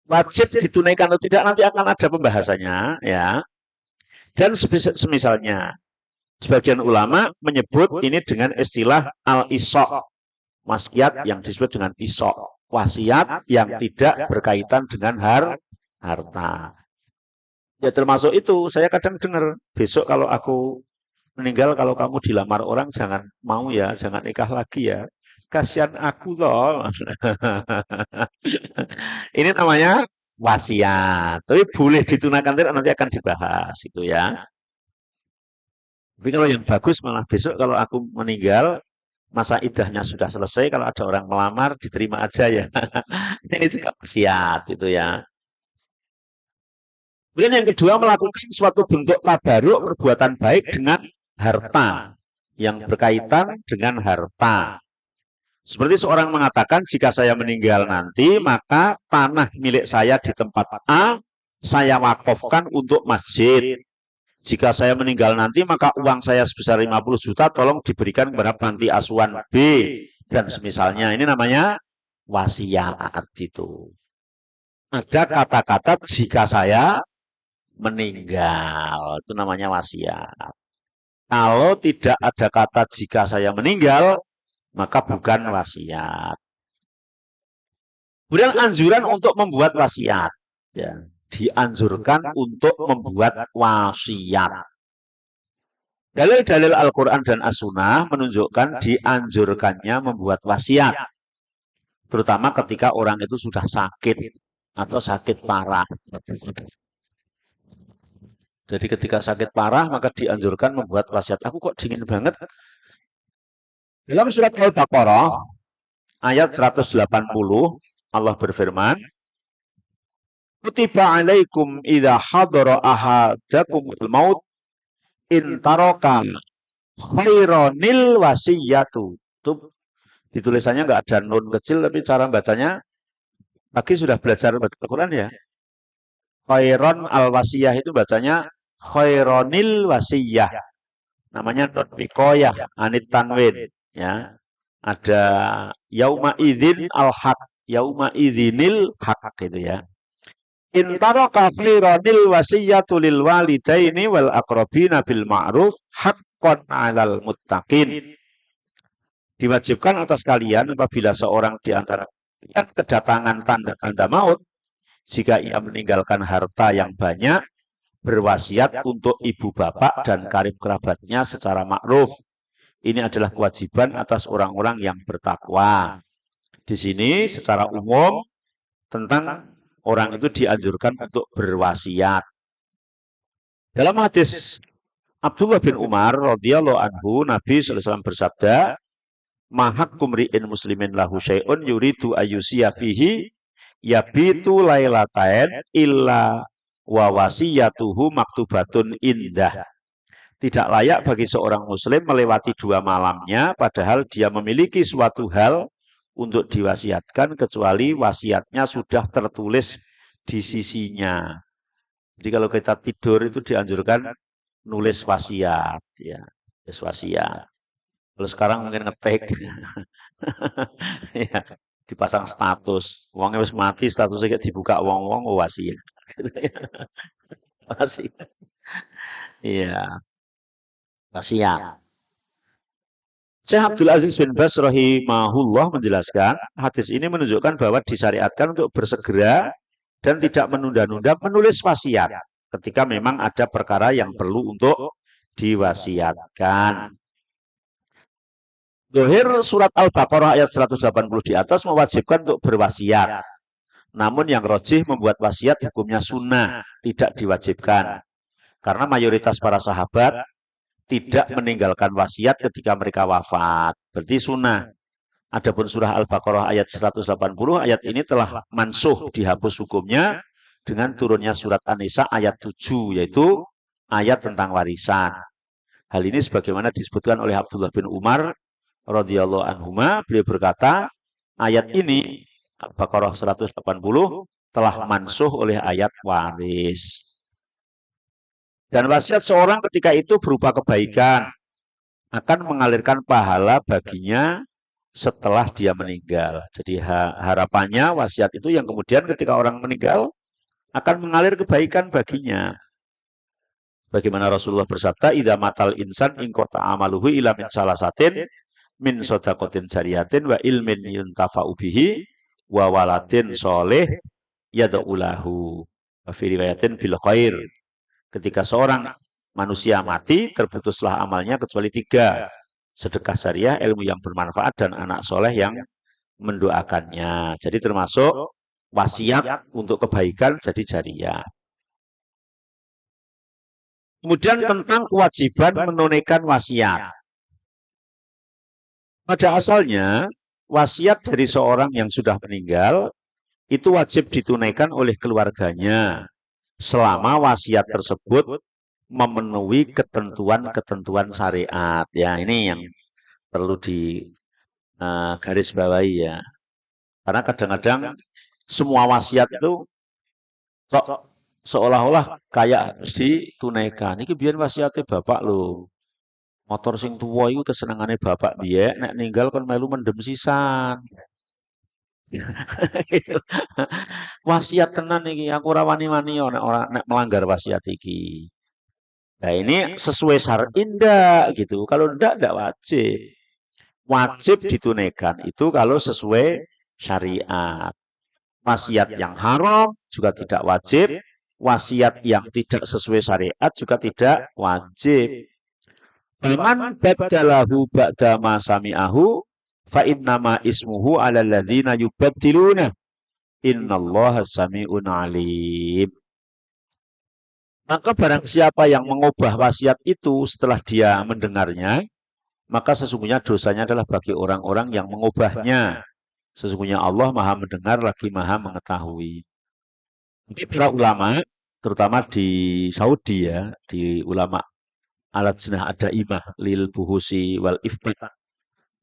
Speaker 1: Wajib ditunaikan atau tidak, nanti akan ada pembahasannya. Ya. Dan semisalnya, sebagian ulama menyebut ini dengan istilah al-isok. Wasiat yang disebut dengan isok. Wasiat yang tidak berkaitan dengan harta. Ya termasuk itu, saya kadang dengar, besok kalau aku meninggal, kalau kamu dilamar orang, jangan mau ya, jangan nikah lagi ya. Kasihan aku loh. Ini namanya wasiat. Tapi boleh ditunaikan, nanti akan dibahas itu ya. Tapi kalau yang bagus malah besok kalau aku meninggal, masa idahnya sudah selesai, kalau ada orang melamar diterima aja ya. Ini juga wasiat itu ya. Kemudian yang kedua, melakukan suatu bentuk tabaruk perbuatan baik dengan harta yang berkaitan dengan harta. Seperti seorang mengatakan, jika saya meninggal nanti, maka tanah milik saya di tempat A saya wakafkan untuk masjid. Jika saya meninggal nanti, maka uang saya sebesar 50 juta tolong diberikan kepada panti asuhan B dan semisalnya. Ini namanya wasiat itu. Ada kata-kata jika saya meninggal, itu namanya wasiat. Kalau tidak ada kata jika saya meninggal, maka bukan wasiat. Kemudian anjuran untuk membuat wasiat. Ya, dianjurkan untuk membuat wasiat. Dalil-dalil Al-Quran dan As-Sunnah menunjukkan dianjurkannya membuat wasiat. Terutama ketika orang itu sudah sakit atau sakit parah. Jadi ketika sakit parah maka dianjurkan membuat wasiat. Aku kok dingin banget. Dalam surat Al-Baqarah ayat 180 Allah berfirman, Kutiba alaikum idza hadara ahadakumul maut in taraka khaironil wasiyatu. Itu ditulisannya nggak ada nun kecil, tapi cara bacanya pagi sudah belajar Al-Quran ya. Khairon al-wasiyah itu bacanya khaironil wasiyah. Namanya nun wikoyah, anit tanwin. Ya. Ada yauma idzin al-haq, yauma idzinil haq gitu ya. In taraka khaironil wasiyatu lil walidaini wal aqrabina bil ma'ruf haqqan 'alal muttaqin. Diwajibkan atas kalian apabila seorang di antara kalian kedatangan tanda-tanda maut, jika ia meninggalkan harta yang banyak, berwasiat untuk ibu bapak dan karib kerabatnya secara makruf. Ini adalah kewajiban atas orang-orang yang bertakwa. Di sini secara umum tentang orang itu dianjurkan untuk berwasiat. Dalam hadis Abdullah bin Umar radhiyallahu anhu, Nabi sallallahu alaihi wasallam bersabda, "Mahakkum ri'in muslimin lahu syai'un yuridu ayyusiya fihi yabitu lailatain illa wa wasiyatuhu maktubatun indah." Tidak layak bagi seorang muslim melewati 2 malamnya padahal dia memiliki suatu hal untuk diwasiatkan kecuali wasiatnya sudah tertulis di sisinya. Jadi kalau kita tidur itu dianjurkan nulis wasiat ya, nulis wasiat. Kalau sekarang mungkin ngetik ya, dipasang status. Wongnya wis mati statusnya kayak dibuka wong-wong oh, wasiat. Wasiat. Iya, wasiat. Syekh Abdul Aziz bin Bas rahimahullah menjelaskan, hadis ini menunjukkan bahwa disyariatkan untuk bersegera dan tidak menunda-nunda menulis wasiat ketika memang ada perkara yang perlu untuk diwasiatkan. Dohir surat Al-Baqarah ayat 180 di atas mewajibkan untuk berwasiat. Namun yang rojih membuat wasiat hukumnya sunnah, tidak diwajibkan. Karena mayoritas para sahabat tidak meninggalkan wasiat ketika mereka wafat. Berarti sunnah. Adapun surah Al-Baqarah ayat 180, ayat ini telah mansuh, dihapus hukumnya dengan turunnya surat An-Nisa ayat 7, yaitu ayat tentang warisan. Hal ini sebagaimana disebutkan oleh Abdullah bin Umar radhiyallahu anhuma, beliau berkata, ayat ini Al-Baqarah 180 telah mansuh oleh ayat waris. Dan wasiat seorang ketika itu berupa kebaikan, akan mengalirkan pahala baginya setelah dia meninggal. Jadi harapannya wasiat itu yang kemudian ketika orang meninggal akan mengalir kebaikan baginya. Bagaimana Rasulullah bersabda, idza matal insan in qata amaluhu ila min salasatin min shadaqatin jariyatin wa ilmin yuntafa'u bihi wa waladin sholih yad'u lahu. Wa fi riwayatin bil khair. Ketika seorang manusia mati, terputuslah amalnya kecuali 3. Sedekah jariah, ilmu yang bermanfaat, dan anak soleh yang mendoakannya. Jadi termasuk wasiat untuk kebaikan jadi jariah. Kemudian tentang kewajiban menunaikan wasiat. Pada asalnya, wasiat dari seorang yang sudah meninggal itu wajib ditunaikan oleh keluarganya selama wasiat tersebut memenuhi ketentuan-ketentuan syariat. Ya, ini yang perlu di garis bawahi ya. Karena kadang-kadang semua wasiat itu seolah-olah kayak harus ditunaikan. Ini biar wasiatnya bapak lo. Motor sing tua itu kesenangannya bapak biye, nek ninggal kan melu mendem sisan. Wasiat tenan iki, aku ora wani-wani nek ora nek melanggar wasiat iki. Nah ini sesuai syar'i ndak gitu. Kalau ndak wajib. Wajib ditunaikan itu kalau sesuai syariat. Wasiat yang haram juga tidak wajib. Wasiat yang tidak sesuai syariat juga tidak wajib. Faman baddalahu ba'da ma sami'ahu fa innama ismuhu 'alal ladzina yubaddiluna. Innallaha sami'un 'alim. Maka barang siapa yang mengubah wasiat itu setelah dia mendengarnya, maka sesungguhnya dosanya adalah bagi orang-orang yang mengubahnya. Sesungguhnya Allah Maha mendengar lagi Maha mengetahui. Mungkin para ulama, terutama di Saudi ya, di ulama Al-Lajnah Ad-Daimah lil Buhusi wal Ifta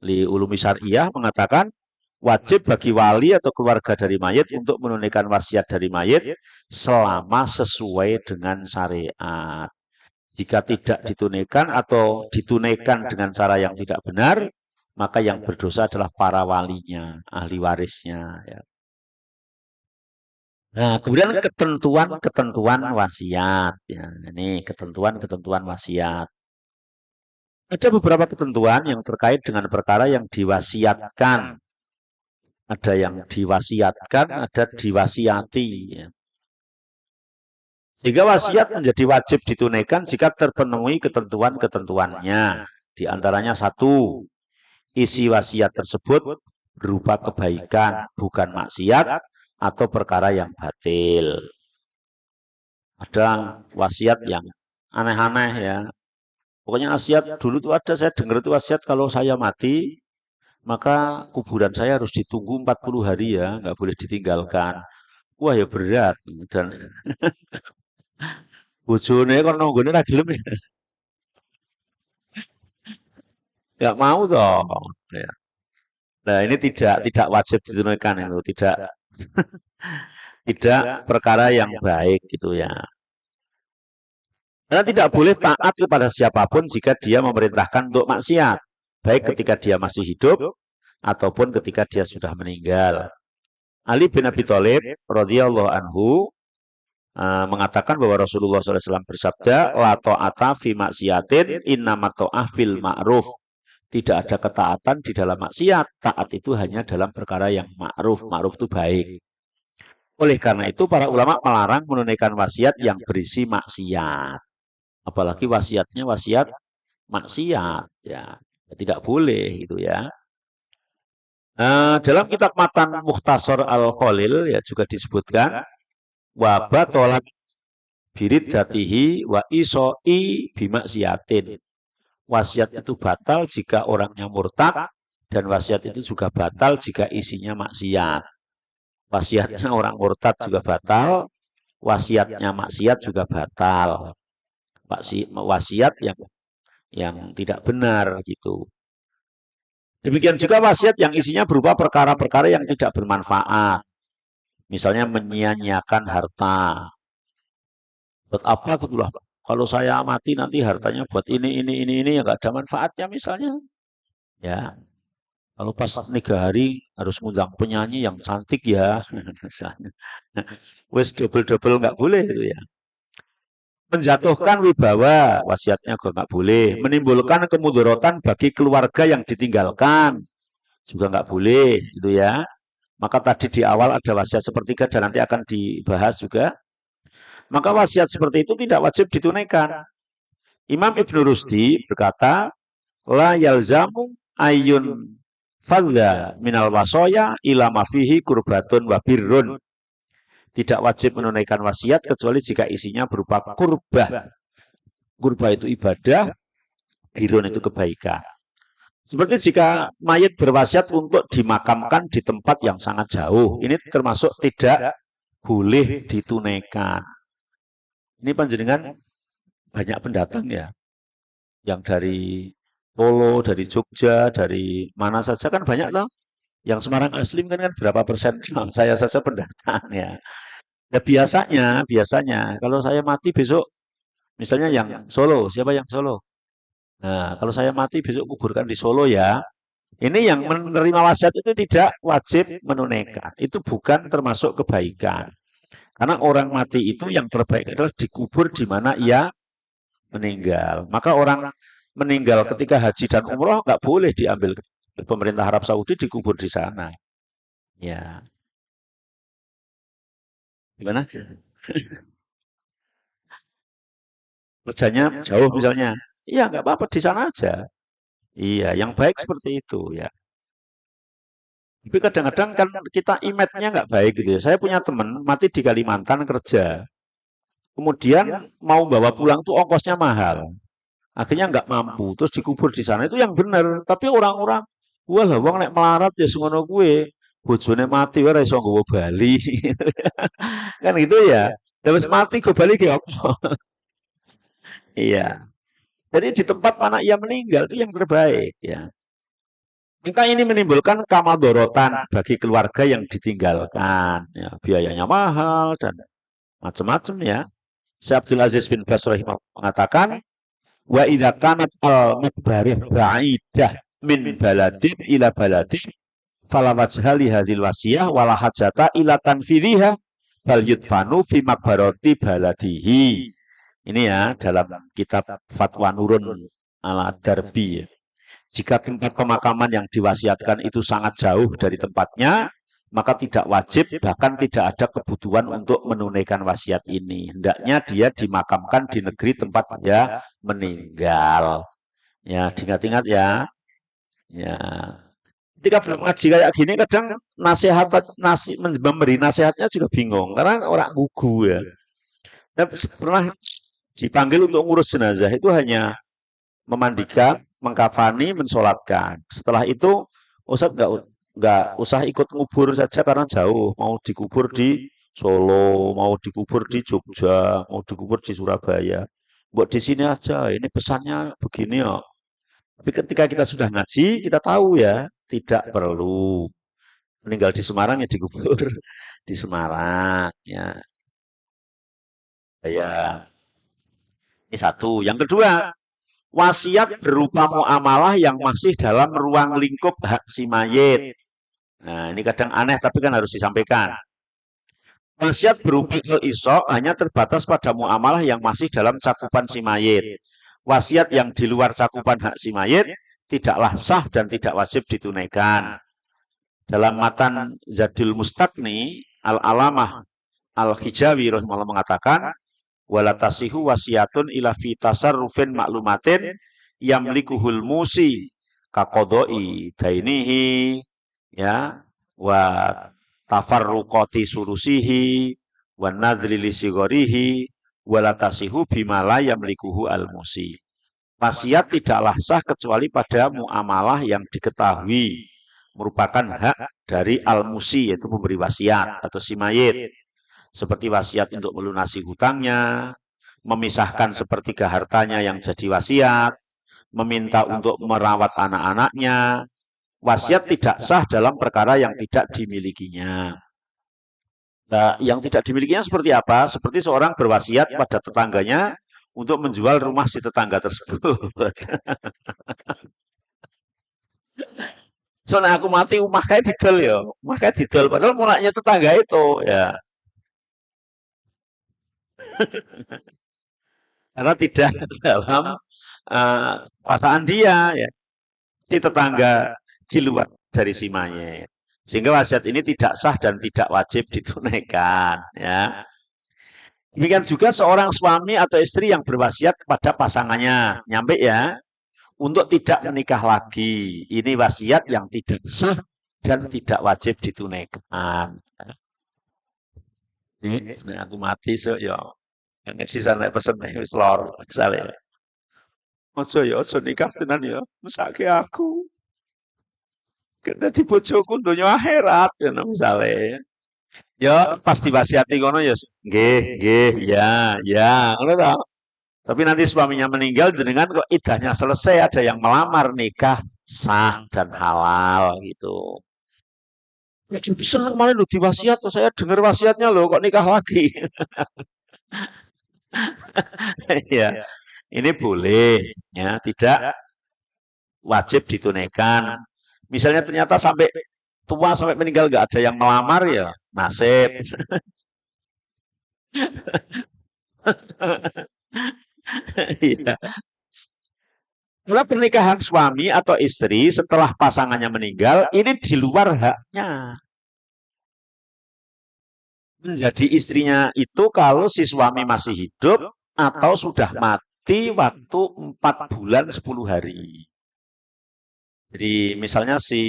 Speaker 1: li Ulumi Syariah mengatakan wajib bagi wali atau keluarga dari mayit untuk menunaikan wasiat dari mayit selama sesuai dengan syariat. Jika tidak ditunaikan atau ditunaikan dengan cara yang tidak benar, maka yang berdosa adalah para walinya, ahli warisnya. Ya. Nah, kemudian ketentuan-ketentuan wasiat. Ya, ini ketentuan-ketentuan wasiat. Ada beberapa ketentuan yang terkait dengan perkara yang diwasiatkan. Ada yang diwasiatkan, ada diwasiati. Ya. Sehingga wasiat menjadi wajib ditunaikan jika terpenuhi ketentuan-ketentuannya. Di antaranya 1, isi wasiat tersebut berupa kebaikan, bukan maksiat atau perkara yang batil. Ada wasiat yang aneh-aneh ya. Pokoknya wasiat dulu tuh ada, saya dengar itu wasiat kalau saya mati, maka kuburan saya harus ditunggu 40 hari ya, nggak boleh ditinggalkan. Wah ya berat. Dan bojone kan nonggone ra gelem. nggak mau toh. Ya. Nah, ini tidak wajib ditunaikan itu, tidak perkara yang baik gitu ya. Karena tidak boleh taat kepada siapapun jika dia memerintahkan untuk maksiat, baik ketika dia masih hidup ataupun ketika dia sudah meninggal. Ali bin Abi Thalib radhiyallahu anhu mengatakan bahwa Rasulullah SAW bersabda, la ta'ata fi maksiatin innama ta'ah fil ma'ruf. Tidak ada ketaatan di dalam maksiat. Taat itu hanya dalam perkara yang ma'ruf. Ma'ruf itu baik. Oleh karena itu para ulama melarang menunaikan wasiat yang berisi maksiat. Apalagi wasiatnya wasiat maksiat, ya tidak boleh itu ya. Dalam kitab Matan Mukhtasar Al-Khalil ya juga disebutkan wabah tolak birid datihi wa isoi bimaksiatin. Wasiat itu batal jika orangnya murtad dan wasiat itu juga batal jika isinya maksiat. Wasiatnya orang murtad juga batal, wasiatnya maksiat juga batal. Wasiat yang tidak benar gitu. Demikian juga wasiat yang isinya berupa perkara-perkara yang tidak bermanfaat. Misalnya menyia-nyiakan harta. Buat apa betulah? Kalau saya mati nanti hartanya buat ini yang nggak ada manfaatnya misalnya. Ya, kalau pas 3 hari harus ngundang penyanyi yang cantik ya, misalnya. Wes double-double nggak boleh itu ya. Menjatuhkan wibawa, wasiatnya juga nggak boleh. Menimbulkan kemudorotan bagi keluarga yang ditinggalkan, juga nggak boleh, gitu ya. Maka tadi di awal ada wasiat sepertiga dan nanti akan dibahas juga. Maka wasiat seperti itu tidak wajib ditunaikan. Imam Ibnu Rusdi berkata, la yalzamu ayun fadha minal wasoya ila mafihi kurbatun wa birrun. Tidak wajib menunaikan wasiat kecuali jika isinya berupa kurbah. Kurbah itu ibadah, birrun itu kebaikan. Seperti jika mayat berwasiat untuk dimakamkan di tempat yang sangat jauh. Ini termasuk tidak boleh ditunaikan. Ini panjenengan banyak pendatang ya. Yang dari Solo, dari Jogja, dari mana saja kan banyak loh. Yang Semarang asli kan berapa persen? Saya saja pendatang ya. Ya biasanya kalau saya mati besok, misalnya yang Solo, siapa yang Solo? Nah, kalau saya mati besok kuburkan di Solo ya. Ini yang menerima wasiat itu tidak wajib menunaikan. Itu bukan termasuk kebaikan. Karena orang mati itu yang terbaik adalah dikubur di mana ia meninggal. Maka orang meninggal ketika haji dan umroh nggak boleh diambil pemerintah Arab Saudi dikubur di sana. Ya, gimana? Kerjanya jauh misalnya. Iya, nggak apa-apa di sana aja. Iya, yang baik seperti itu ya. Tapi kadang-kadang kan kita image-nya nggak baik gitu ya. Saya punya teman mati di Kalimantan kerja. Kemudian mau bawa pulang tuh ongkosnya mahal. Akhirnya nggak mampu, terus dikubur di sana itu yang benar. Tapi orang-orang, wah lah, wong nek melarat ya semono kue, bojone mati ora iso nggawa bali. Kan gitu ya. Terus mati ke Bali ki apa? Iya. Jadi di tempat mana ia meninggal itu yang terbaik ya. Maka ini menimbulkan kamadorotan bagi keluarga yang ditinggalkan. Ya, biayanya mahal dan macam-macam ya. Syekh Abdul Aziz bin Bas mengatakan, wa idza kanat al-maqbarih ba'idah min baladin ila baladin fala wajha li hadhil wasiyah wala hajata ila tanfidhiha bal yudfanu fi maqbarati baladihi. Ini ya dalam kitab Fatwa Nurun ala Darbi. Jika tempat pemakaman yang diwasiatkan itu sangat jauh dari tempatnya, maka tidak wajib, bahkan tidak ada kebutuhan untuk menunaikan wasiat ini. Hendaknya dia dimakamkan di negeri tempat dia meninggal. Ya, diingat-ingat ya. Ya. Ketika belum ngaji kayak gini, kadang memberi nasihatnya juga bingung, karena orang gugu ya. Dan pernah dipanggil untuk ngurus jenazah itu hanya memandikan, mengkafani, mensolatkan. Setelah itu Ustadz nggak usah ikut ngubur saja karena jauh. Mau dikubur di Solo, mau dikubur di Jogja, mau dikubur di Surabaya. Buat di sini aja. Ini pesannya begini ya. Tapi ketika kita sudah ngaji, kita tahu ya, tidak perlu meninggal di Semarang ya dikubur di Semarang ya. Ya, ini satu. Yang kedua, wasiat berupa muamalah yang masih dalam ruang lingkup hak si mayit. Nah, ini kadang aneh tapi kan harus disampaikan. Wasiat berupa al-isra hanya terbatas pada muamalah yang masih dalam cakupan si mayit. Wasiat yang di luar cakupan hak si mayit tidaklah sah dan tidak wajib ditunaikan. Dalam matan Zadul Mustaqni, Al-Alamah Al-Hijawi rahimahullah mengatakan, walatasihu wasiatun ila fi tasarrufin maklumatin yamlikuhul musi kakodoi dainihi ya wa tafarruqati sulusihi wa nadri li sigorihi walatasihu bimala yamlikuhu al musi. Wasiat tidaklah sah kecuali pada muamalah yang diketahui merupakan hak dari al musi, yaitu pemberi wasiat atau si mayit, seperti wasiat untuk melunasi hutangnya, memisahkan sepertiga hartanya yang jadi wasiat, meminta untuk merawat anak-anaknya. Wasiat tidak sah dalam perkara yang tidak dimilikinya. Nah, yang tidak dimilikinya seperti apa? Seperti seorang berwasiat pada tetangganya untuk menjual rumah si tetangga tersebut. Soalnya aku mati, rumah kayak didol ya, rumah kayak didol. Padahal mulanya tetangga itu ya. Karena tidak dalam pasangan dia ya, di tetangga di luar dari si mayit. Sehingga wasiat ini tidak sah dan tidak wajib ditunaikan ya. Demikian juga seorang suami atau istri yang berwasiat kepada pasangannya, nyampe ya, untuk tidak menikah lagi. Ini wasiat yang tidak sah dan tidak wajib ditunaikan. Ini aku mati so ya. Yang sisa nek pesen wis lor misale. Ojo ya, ojo nikah tenan ya. Mesake aku. Kena di bojoku donya akhirat ya misale. Ya pas diwasiati ngono ya nggih, ya, ya, ngono ta. Tapi nanti suaminya meninggal dengan kok idahnya selesai ada yang melamar nikah sah dan halal gitu. Ya jadi seneng malah lu diwasiat, saya dengar wasiatnya loh kok nikah lagi. Ya, ini boleh ya, tidak wajib ditunaikan. Misalnya ternyata sampai tua sampai meninggal nggak ada yang melamar ya nasib. Ya. Kalau pernikahan suami atau istri setelah pasangannya meninggal ini di luar haknya. Menjadi istrinya itu kalau si suami masih hidup atau sudah mati waktu 4 bulan 10 hari. Jadi misalnya si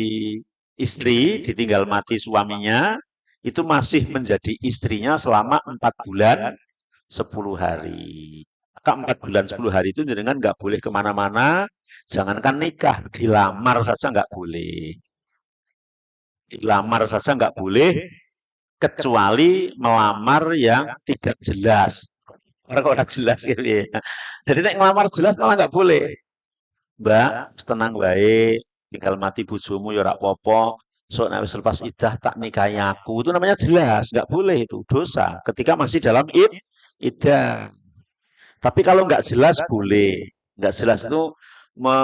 Speaker 1: istri ditinggal mati suaminya, itu masih menjadi istrinya selama 4 bulan 10 hari. Maka 4 bulan 10 hari itu dengan nggak boleh kemana-mana, jangankan nikah, dilamar saja nggak boleh. Dilamar saja nggak boleh, kecuali melamar yang tidak jelas. Orang kok udah jelas gitu ya. Jadi nek ngelamar jelas malah nggak boleh. Mbak, tenang baik, tinggal mati bojomu ya ora apa-apa. So nek wis lepas iddah tak nikahi aku. Itu namanya jelas, nggak boleh itu dosa ketika masih dalam iddah. Tapi kalau nggak jelas boleh. Nggak jelas itu me,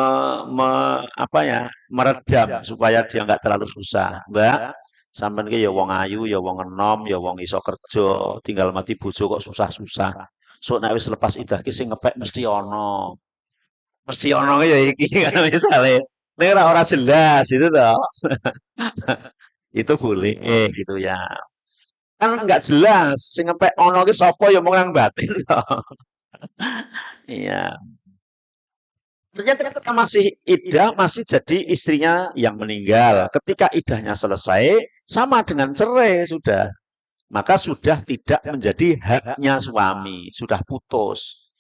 Speaker 1: me, apa ya, meredam supaya dia nggak terlalu susah. Mbak, sampean ki ya wong ayu, ya wong enom, ya wong iso kerja, tinggal mati bojo kok susah-susah. So nek wis lepas iddah ki sing ngepek mesti ono. Mesti ono ya iki kan misale. Nek ora jelas itu toh. Itu boleh gitu ya. Kan nggak jelas sing ngepek ono ki sapa ya mung nang batin toh. Iya. Ternyata ketika masih iddah masih jadi istrinya yang meninggal. Ketika iddahnya selesai sama dengan cerai sudah. Maka sudah tidak menjadi haknya suami, sudah putus.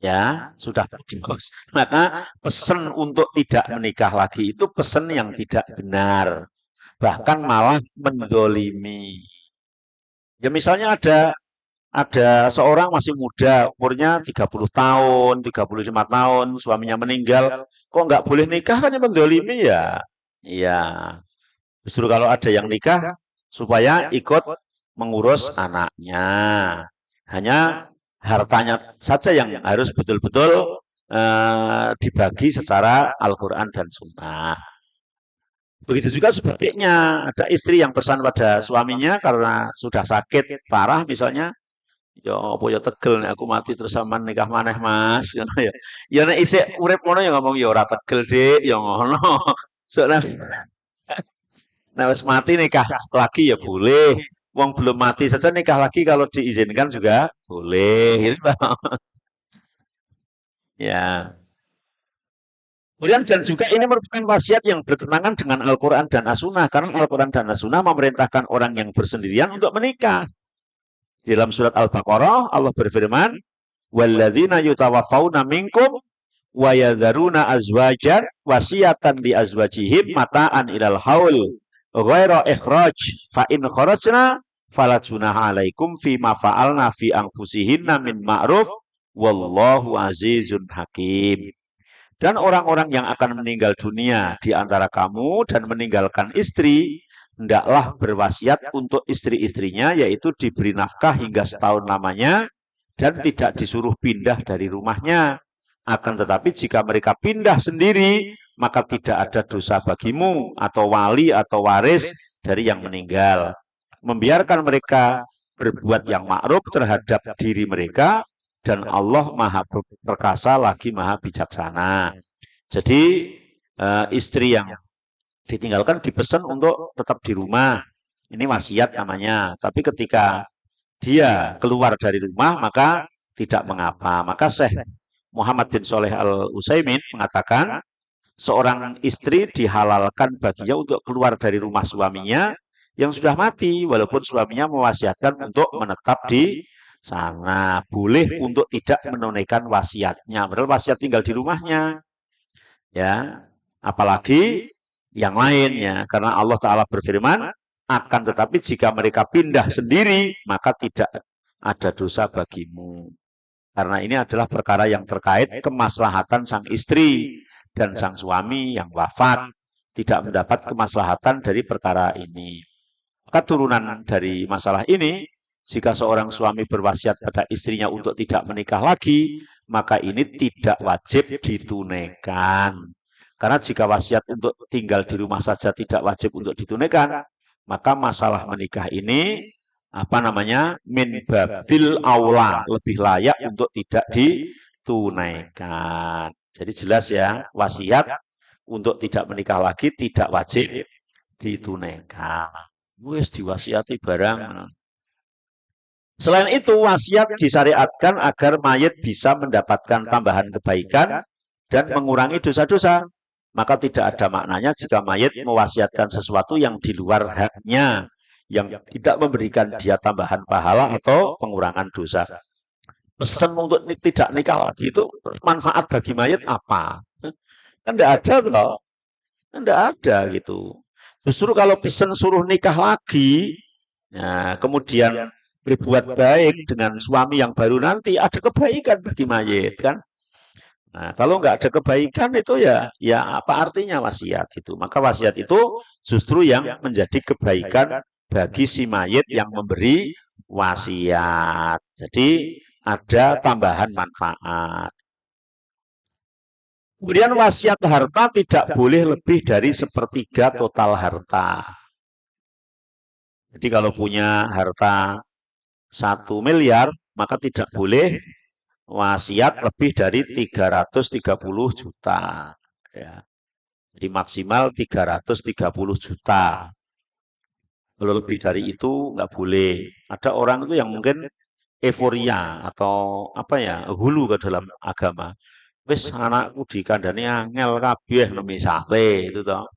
Speaker 1: Ya, sudah putus. Maka pesan untuk tidak menikah lagi itu pesan yang tidak benar. Bahkan malah mendolimi. Ya misalnya ada seorang masih muda, umurnya 30 tahun, 35 tahun, suaminya meninggal, kok nggak boleh nikah kan yang mendolimi ya? Iya, justru kalau ada yang nikah supaya ikut mengurus anaknya. Hanya hartanya saja yang harus betul-betul dibagi secara Al-Quran dan Sunnah. Begitu juga sebaliknya, ada istri yang pesan pada suaminya karena sudah sakit parah misalnya, ya apa ya tegel nek aku mati terus sampean nikah maneh Mas ngono ya. Ya nek isih urip ngono ya ngomong ya ora tegel Dik, ya ngono. Soalnya nek wis mati nikah lagi ya boleh. Wong belum mati saja nikah lagi kalau diizinkan juga boleh gitu. Ya. Kemudian dan juga ini merupakan wasiat yang bertentangan dengan Al-Quran dan As-Sunnah karena Al-Quran dan As-Sunnah memerintahkan orang yang bersendirian untuk menikah. Di dalam surat Al-Baqarah Allah berfirman, "Walladzina yutawaffawna minkum wa yadharuna azwajan wasiyatan li azwajihim mata'an ilal haul ghaira ikhraj fa in kharajna fala junaha alaikum fi ma fa'alna fi anfusihinna min ma'ruf wallahu azizun hakim." Dan orang-orang yang akan meninggal dunia di antara kamu dan meninggalkan istri, hendaklah berwasiat untuk istri-istrinya, yaitu diberi nafkah hingga setahun lamanya, dan tidak disuruh pindah dari rumahnya. Akan tetapi jika mereka pindah sendiri, maka tidak ada dosa bagimu atau wali atau waris dari yang meninggal. Membiarkan mereka berbuat yang ma'ruf terhadap diri mereka, dan Allah maha perkasa lagi maha bijaksana. Jadi istri yang ditinggalkan dipesan untuk tetap di rumah. Ini wasiat namanya. Tapi ketika dia keluar dari rumah maka tidak mengapa. Maka Syekh Muhammad bin Shalih Al-Utsaimin mengatakan seorang istri dihalalkan baginya untuk keluar dari rumah suaminya yang sudah mati walaupun suaminya mewasiatkan untuk menetap di sana. Boleh untuk tidak menunaikan wasiatnya. Padahal wasiat tinggal di rumahnya. Ya, apalagi yang lainnya. Karena Allah Ta'ala berfirman, akan tetapi jika mereka pindah sendiri, maka tidak ada dosa bagimu. Karena ini adalah perkara yang terkait kemaslahatan sang istri dan sang suami yang wafat tidak mendapat kemaslahatan dari perkara ini. Maka turunan dari masalah ini, jika seorang suami berwasiat pada istrinya untuk tidak menikah lagi, maka ini tidak wajib ditunaikan. Karena jika wasiat untuk tinggal di rumah saja tidak wajib untuk ditunaikan, maka masalah menikah ini min babil aula, lebih layak untuk tidak ditunaikan. Jadi jelas ya, wasiat untuk tidak menikah lagi tidak wajib ditunaikan. Wis diwasiati barang. Selain itu, wasiat disyariatkan agar mayit bisa mendapatkan tambahan kebaikan dan mengurangi dosa-dosa. Maka tidak ada maknanya jika mayit mewasiatkan sesuatu yang di luar haknya, yang tidak memberikan dia tambahan pahala atau pengurangan dosa. Pesan untuk tidak nikah lagi itu manfaat bagi mayit apa? Kan tidak ada loh. Tidak ada gitu. Justru kalau pesan suruh nikah lagi, nah, kemudian berbuat baik dengan suami yang baru nanti, ada kebaikan bagi mayit kan. Nah, kalau nggak ada kebaikan itu ya apa artinya wasiat itu? Maka wasiat itu justru yang menjadi kebaikan bagi si mayit yang memberi wasiat. Jadi ada tambahan manfaat. Kemudian wasiat harta tidak boleh lebih dari sepertiga total harta. Jadi kalau punya harta 1 miliar, maka tidak boleh wasiat lebih dari 330 juta. Ya. Jadi maksimal 330 juta. Kalau lebih dari itu nggak boleh. Ada orang itu yang mungkin euforia atau hulu ke dalam agama. Wis anakku dikandani angel kabeh misale itu toh.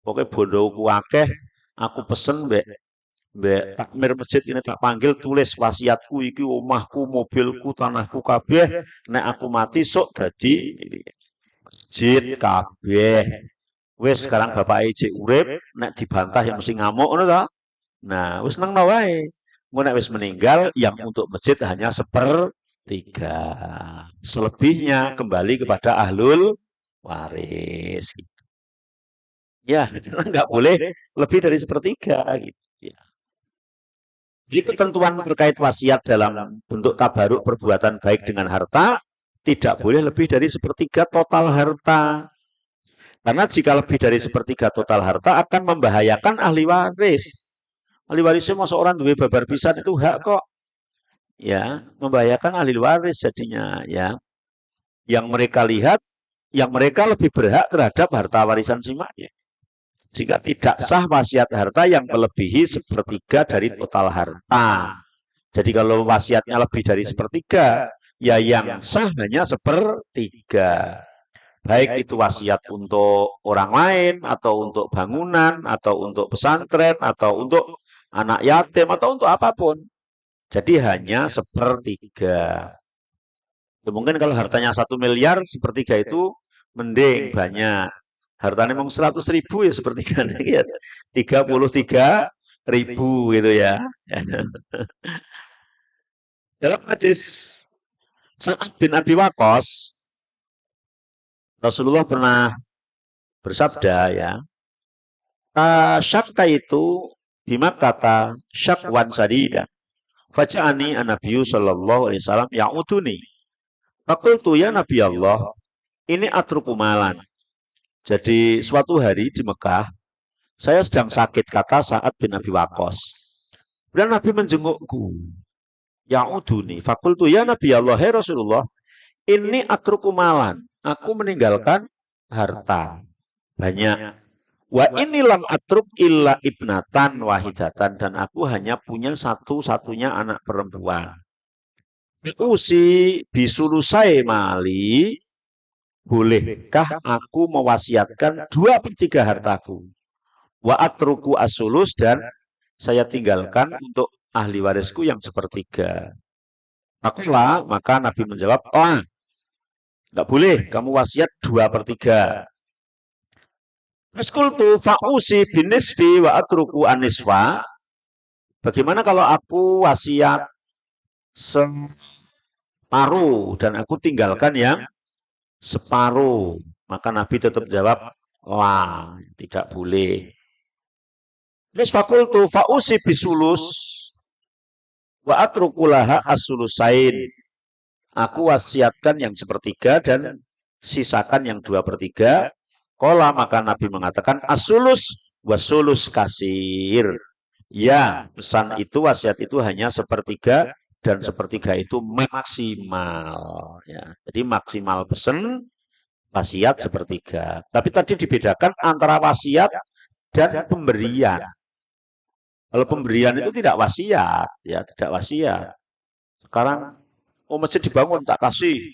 Speaker 1: Pokoke bondoku akeh, aku pesen mbek takmir masjid ini tak panggil tulis wasiatku iki omahku, mobilku, tanahku kabeh nek aku mati sok dadi masjid kabeh. Wis sekarang bapak cek urip nek dibantah yang mesti ngamuk ngono toh. Nah, wis nang wae. nek wis meninggal yang untuk masjid hanya sepertiga. Selebihnya kembali kepada ahlul waris. Ya, nggak boleh lebih dari sepertiga gitu. Ya. Jadi ketentuan terkait wasiat dalam bentuk tabaruk perbuatan baik dengan harta tidak boleh lebih dari sepertiga total harta. Karena jika lebih dari sepertiga total harta akan membahayakan ahli waris. Ahli warisnya masa orang duwe babar pisan itu hak kok. Ya, membahayakan ahli waris jadinya ya. Yang mereka lihat, yang mereka lebih berhak terhadap harta warisan si maknya. Jika tidak sah wasiat harta yang melebihi sepertiga dari total harta. Jadi kalau wasiatnya lebih dari sepertiga, ya yang sah hanya sepertiga. Baik itu wasiat untuk orang lain, atau untuk bangunan, atau untuk pesantren, atau untuk anak yatim, atau untuk apapun. Jadi hanya sepertiga. Ya, mungkin kalau hartanya 1 miliar, sepertiga itu mending banyak. Hartanya memang 100.000 ya sepertiga ya. 33.000 gitu ya. Dalam hadis Sa'ad bin Abi Waqqas, Rasulullah pernah bersabda ya, syakka itu bima kata syakwan sadida. Faja'ani an-nabiyyu sallallahu alaihi wasallam ya'uduni. Fakultu ya Nabi Allah, ini atruku malan. Jadi suatu hari di Mekah, saya sedang sakit, kata Sa'ad bin Abi Waqqas. Dan Nabi menjengukku. Ya'uduni. Fakultu ya Nabi Allah, hai Rasulullah, ini atruku malan. Aku meninggalkan harta banyak. Wa ini lam atruk illa ibnatan wahidatan. Dan aku hanya punya satu-satunya anak perempuan. Usi bisulusai mali, bolehkah aku mewasiatkan 2/3 hartaku? Wa atruku asulus, dan saya tinggalkan untuk ahli warisku yang sepertiga. Maka Nabi menjawab, nggak boleh kamu wasiat 2/3. Maskultu fa'usi binisfi wa atruku aniswa. Bagaimana kalau aku wasiat separuh dan aku tinggalkan yang separuh? Maka Nabi tetap jawab, tidak boleh. Terus fakultu fa'usi bisulus wa atrukulaha as-sulusain. Aku wasiatkan yang sepertiga dan sisakan yang 2/3. Qala, maka Nabi mengatakan as-sulus wasulus kasir. Ya, pesan itu, wasiat itu hanya sepertiga, dan sepertiga itu maksimal. Ya, jadi maksimal pesan wasiat sepertiga. Tapi tadi dibedakan antara wasiat dan pemberian. Kalau pemberian itu tidak wasiat, ya tidak wasiat. Sekarang, masjid dibangun tak kasih,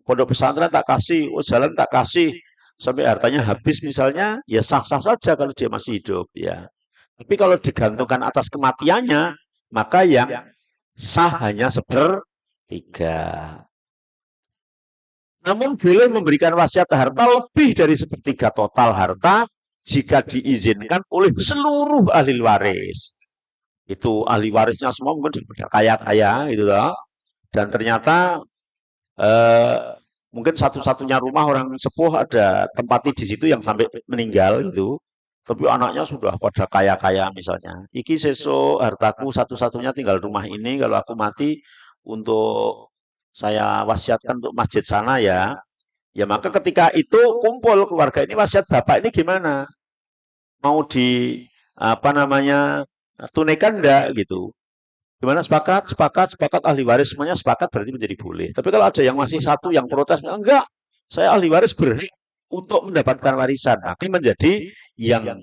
Speaker 1: pondok pesantren tak kasih, jalan tak kasih, sampai hartanya habis misalnya, ya sah-sah saja kalau dia masih hidup, ya. Tapi kalau digantungkan atas kematiannya, maka yang sah hanya sepertiga. Namun boleh memberikan wasiat harta lebih dari sepertiga total harta jika diizinkan oleh seluruh ahli waris. Itu ahli warisnya semua mungkin sudah kaya-kaya gitu loh. Dan ternyata mungkin satu-satunya rumah orang sepuh ada tempati di situ yang sampai meninggal gitu. Tapi anaknya sudah pada kaya-kaya misalnya. Iki sesuk hartaku satu-satunya tinggal rumah ini, kalau aku mati untuk saya wasiatkan untuk masjid sana ya. Ya maka ketika itu kumpul keluarga ini, wasiat bapak ini gimana? Mau tunaikan enggak gitu. Gimana, sepakat ahli waris semuanya sepakat, berarti menjadi boleh. Tapi kalau ada yang masih satu yang protes, enggak, saya ahli waris berhak untuk mendapatkan warisan, maka menjadi yang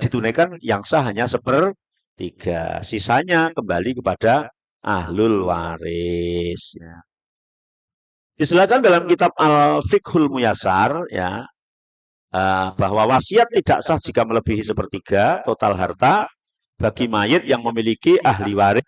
Speaker 1: ditunaikan yang sah hanya sepertiga. Sisanya kembali kepada ahlul waris. Ya. Disilakan dalam kitab Al-Fiqhul Muyasar ya, bahwa wasiat tidak sah jika melebihi sepertiga total harta bagi mayit yang memiliki ahli waris